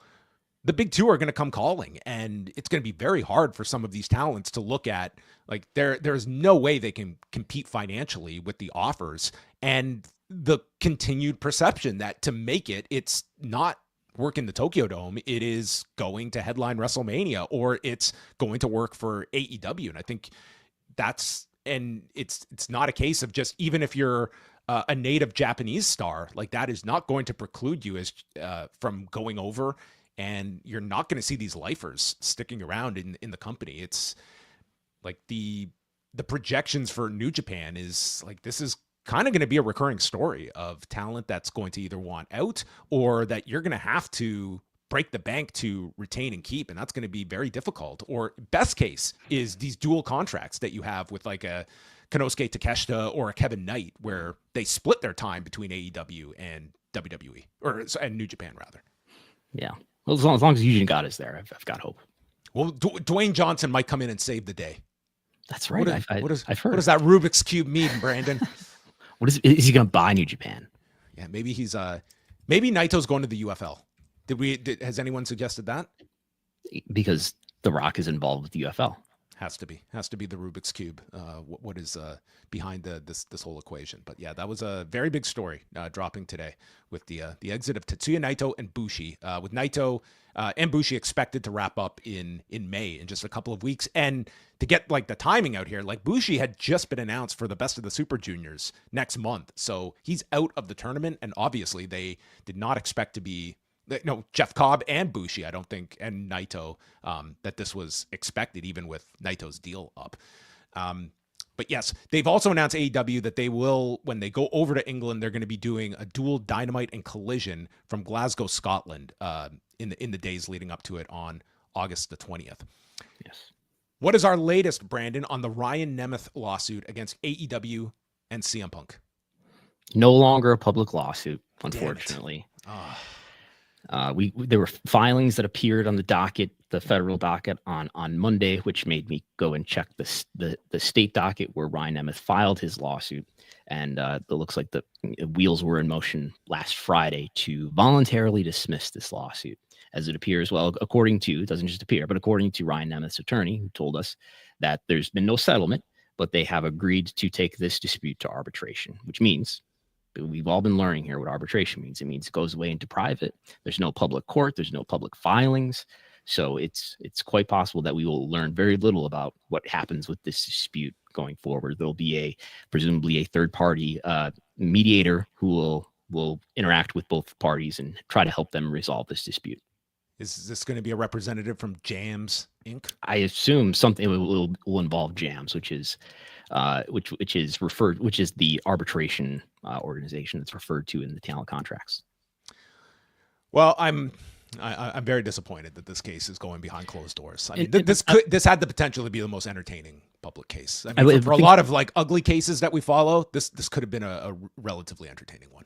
the big two are going to come calling, and it's going to be very hard for some of these talents to look at. Like there's no way they can compete financially with the offers and the continued perception that to make it, it's not work in the Tokyo Dome. It is going to headline WrestleMania, or it's going to work for AEW. And I think it's not a case of just, even if you're a native Japanese star, like that is not going to preclude you from going over. And you're not going to see these lifers sticking around in the company. It's like the projections for New Japan is like, this is kind of going to be a recurring story of talent that's going to either want out, or that you're going to have to break the bank to retain and keep. And that's going to be very difficult. Or best case is these dual contracts that you have with like a Konosuke Takeshita or a Kevin Knight, where they split their time between AEW and WWE, and New Japan rather. Yeah. Well, as long as Eugene God is there, I've got hope. Well, Dwayne Johnson might come in and save the day. That's right. I've heard. What does that Rubik's Cube mean, Brandon? Is he going to buy New Japan? Yeah, maybe maybe Naito's going to the UFL. Has anyone suggested that? Because The Rock is involved with the UFL. Has to be the Rubik's Cube. What is behind this whole equation? But yeah, that was a very big story dropping today with the exit of Tetsuya Naito and Bushi. With Naito and Bushi expected to wrap up in May, in just a couple of weeks. And to get like the timing out here, like Bushi had just been announced for the Best of the Super Juniors next month, so he's out of the tournament. And obviously they did not expect to be. No, Jeff Cobb and Bushi, I don't think, and Naito, that this was expected, even with Naito's deal up. But yes, they've also announced AEW that they will, when they go over to England, they're going to be doing a dual Dynamite and Collision from Glasgow, Scotland, in the days leading up to it on August the 20th. Yes. What is our latest, Brandon, on the Ryan Nemeth lawsuit against AEW and CM Punk? No longer a public lawsuit, unfortunately. There were filings that appeared on the docket, the federal docket on Monday, which made me go and check the state docket where Ryan Nemeth filed his lawsuit. And it looks like the wheels were in motion last Friday to voluntarily dismiss this lawsuit. As it appears, well, it doesn't just appear, but according to Ryan Nemeth's attorney, who told us that there's been no settlement, but they have agreed to take this dispute to arbitration, which means, we've all been learning here what arbitration means. It means it goes away into private. There's no public court. There's no public filings. So it's quite possible that we will learn very little about what happens with this dispute going forward. There'll be presumably a third party mediator who will interact with both parties and try to help them resolve this dispute. Is this going to be a representative from JAMS Inc.? I assume something will involve JAMS, which is the arbitration organization that's referred to in the talent contracts. Well, I'm very disappointed that this case is going behind closed doors. I mean, this had the potential to be the most entertaining public case. I mean, for a lot of like ugly cases that we follow, this could have been a relatively entertaining one.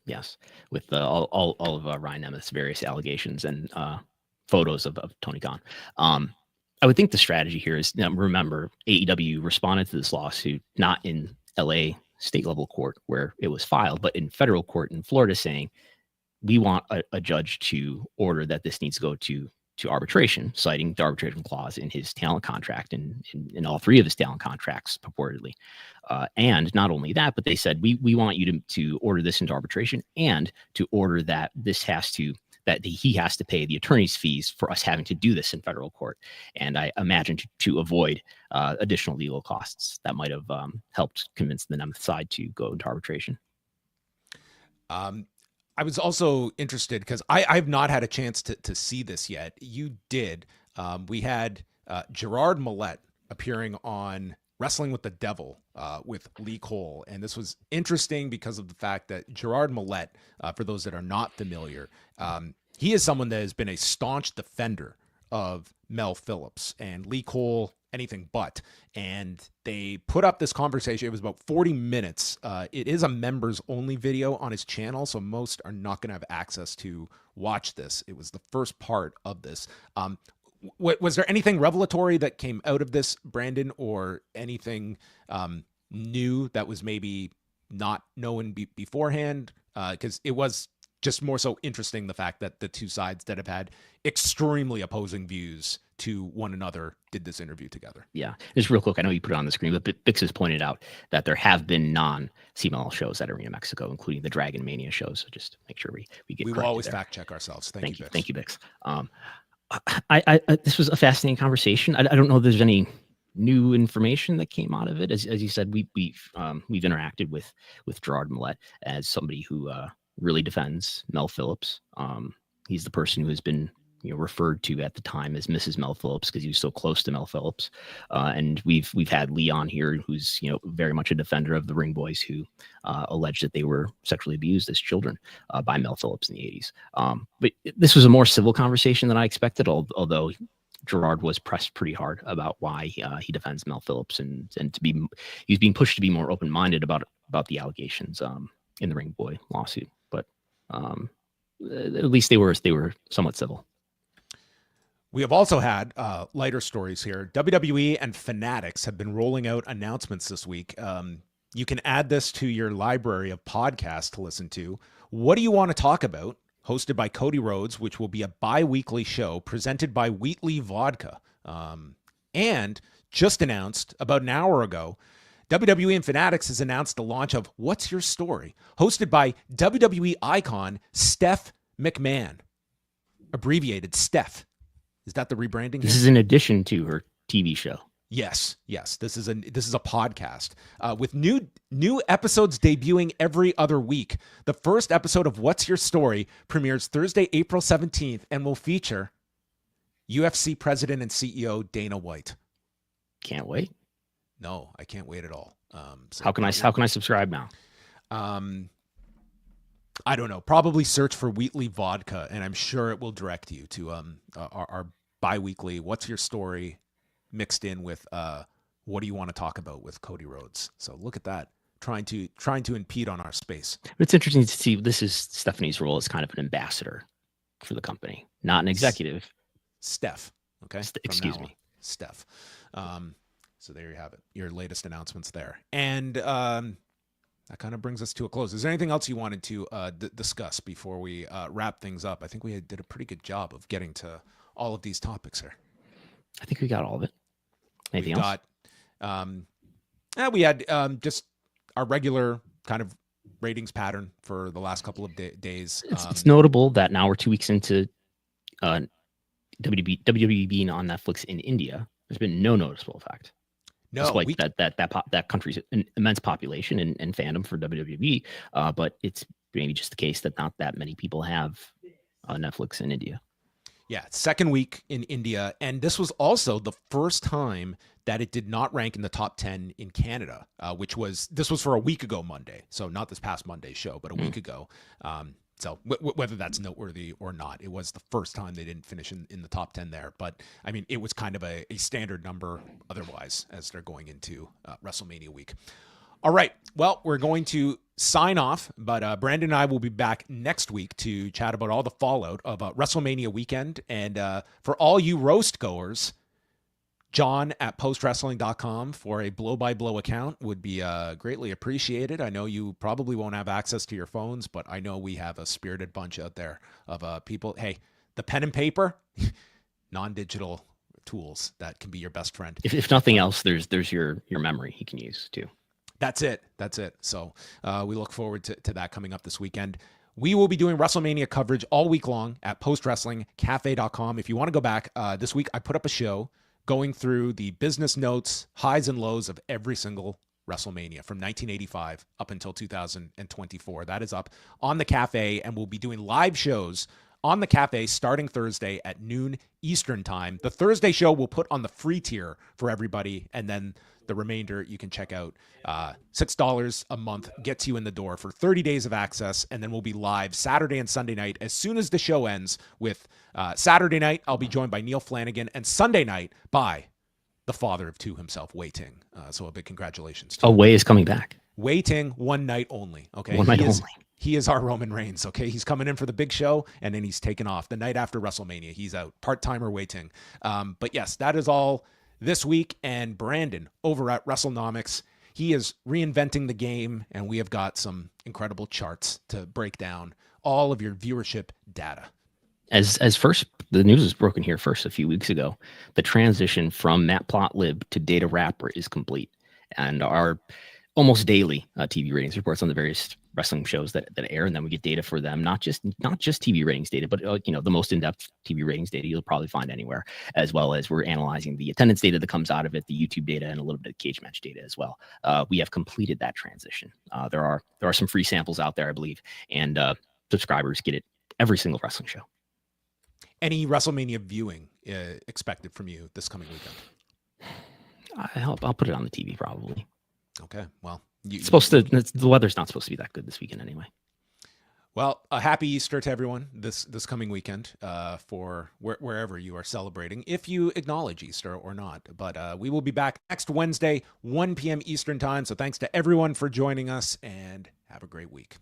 Yes, with all of Ryan Nemeth's various allegations and photos of Tony Khan. I would think the strategy here is, remember, AEW responded to this lawsuit not in LA state level court where it was filed, but in federal court in Florida, saying we want a judge to order that this needs to go to arbitration, citing the arbitration clause in his talent contract and in all three of his talent contracts purportedly. And not only that, but they said, we want you to order this into arbitration and to order that he has to pay the attorney's fees for us having to do this in federal court. And I imagine to avoid additional legal costs that might have helped convince the Nemeth side to go into arbitration. I was also interested because I've not had a chance to see this yet. You did. We had Gerard Millette appearing on Wrestling with the Devil with Lee Cole. And this was interesting because of the fact that Gerard Millette, for those that are not familiar, he is someone that has been a staunch defender of Mel Phillips and Lee Cole, anything but. And they put up this conversation. It was about 40 minutes. It is a members only video on his channel, so most are not going to have access to watch this. It was the first part of this. Was there anything revelatory that came out of this, Brandon, or anything new that was maybe not known beforehand? Because it was just more so interesting, the fact that the two sides that have had extremely opposing views to one another did this interview together. Yeah, just real quick, I know you put it on the screen, but Bix has pointed out that there have been non-CMLL shows at Arena Mexico, including the Dragon Mania shows. So just make sure we get. We will always fact check ourselves. Thank you, Bix. Thank you, Bix. I this was a fascinating conversation. I don't know if there's any new information that came out of it. As you said, we've interacted with Gerard Millette as somebody who really defends Mel Phillips. He's the person who has been referred to at the time as Mrs. Mel Phillips because he was so close to Mel Phillips. And we've had Lee on here, who's very much a defender of the Ring Boys, who alleged that they were sexually abused as children by Mel Phillips in the 80s. But this was a more civil conversation than I expected, although Gerard was pressed pretty hard about why he defends Mel Phillips, and he's being pushed to be more open-minded about the allegations in the Ring Boy lawsuit. But at least they were somewhat civil. We have also had lighter stories here. WWE and Fanatics have been rolling out announcements this week. You can add this to your library of podcasts to listen to. What do you want to talk about? Hosted by Cody Rhodes, which will be a bi-weekly show presented by Wheatley Vodka. And just announced about an hour ago, WWE and Fanatics has announced the launch of What's Your Story? Hosted by WWE icon Steph McMahon. Abbreviated Steph. Is that the rebranding? This is in addition to her TV show. Yes. This is a podcast with new episodes debuting every other week. The first episode of What's Your Story premieres Thursday, April 17th, and will feature UFC President and CEO Dana White. Can't wait. No, I can't wait at all. So how can I subscribe now? I don't know. Probably search for Wheatley Vodka, and I'm sure it will direct you to our bi-weekly What's Your Story mixed in with what do you want to talk about with Cody Rhodes. So look at that, trying to impede on our space. It's interesting to see this is Stephanie's role as kind of an ambassador for the company, not an executive. Steph. Okay. Excuse me. Steph. So there you have it. Your latest announcements there. And that kind of brings us to a close. Is there anything else you wanted to discuss before we wrap things up? I think we did a pretty good job of getting to all of these topics here. I think we got all of it. Anything else? We had just our regular kind of ratings pattern for the last couple of days. It's notable that now we're 2 weeks into WWE being on Netflix in India. There's been no noticeable effect. No, despite that country's an immense population and fandom for WWE, but it's maybe just the case that not that many people have Netflix in India. Yeah, second week in India, and this was also the first time that it did not rank in the top 10 in Canada, this was for a week ago Monday, so not this past Monday's show, but a week ago. So whether that's noteworthy or not, it was the first time they didn't finish in the top 10 there. But I mean, it was kind of a standard number otherwise as they're going into WrestleMania week. All right. Well, we're going to sign off, but Brandon and I will be back next week to chat about all the fallout of WrestleMania weekend. And for all you roast goers, John at postwrestling.com for a blow-by-blow account would be greatly appreciated. I know you probably won't have access to your phones, but I know we have a spirited bunch out there of people. Hey, the pen and paper, non-digital tools that can be your best friend. If nothing else, there's your memory he can use too. That's it. So we look forward to that coming up this weekend. We will be doing WrestleMania coverage all week long at postwrestlingcafe.com. If you want to go back this week, I put up a show going through the business notes, highs and lows of every single WrestleMania from 1985 up until 2024. That is up on the cafe, and we'll be doing live shows on the cafe starting Thursday at noon Eastern time. The Thursday show will put on the free tier for everybody, and then the remainder you can check out. $6 a month gets you in the door for 30 days of access, and then we'll be live Saturday and Sunday night as soon as the show ends with Saturday night, I'll be joined by Neil Flanagan, and Sunday night by the father of two himself, Wei Ting. So a big congratulations to him. Wei is coming back. Wei Ting, one night only. Okay. One night only. He is our Roman Reigns. Okay. He's coming in for the big show, and then he's taken off the night after WrestleMania. He's out. Part-timer Wei Ting. But yes, that is all this week. And Brandon over at WrestleNomics, he is reinventing the game, and we have got some incredible charts to break down all of your viewership data. As first, the news was broken here first a few weeks ago. The transition from Matplotlib to Data Wrapper is complete, and our almost daily TV ratings reports on the various wrestling shows that air, and then we get data for them, not just TV ratings data, but the most in-depth TV ratings data you'll probably find anywhere, as well as we're analyzing the attendance data that comes out of it, the YouTube data, and a little bit of cage match data as well. We have completed that transition. There are some free samples out there, I believe, and subscribers get it every single wrestling show. Any WrestleMania viewing expected from you this coming weekend? I'll put it on the TV probably. Okay, well, the weather's not supposed to be that good this weekend anyway. Well, a happy Easter to everyone this coming weekend for wherever you are celebrating, if you acknowledge Easter or not. But we will be back next Wednesday, 1 p.m. Eastern time. So thanks to everyone for joining us, and have a great week.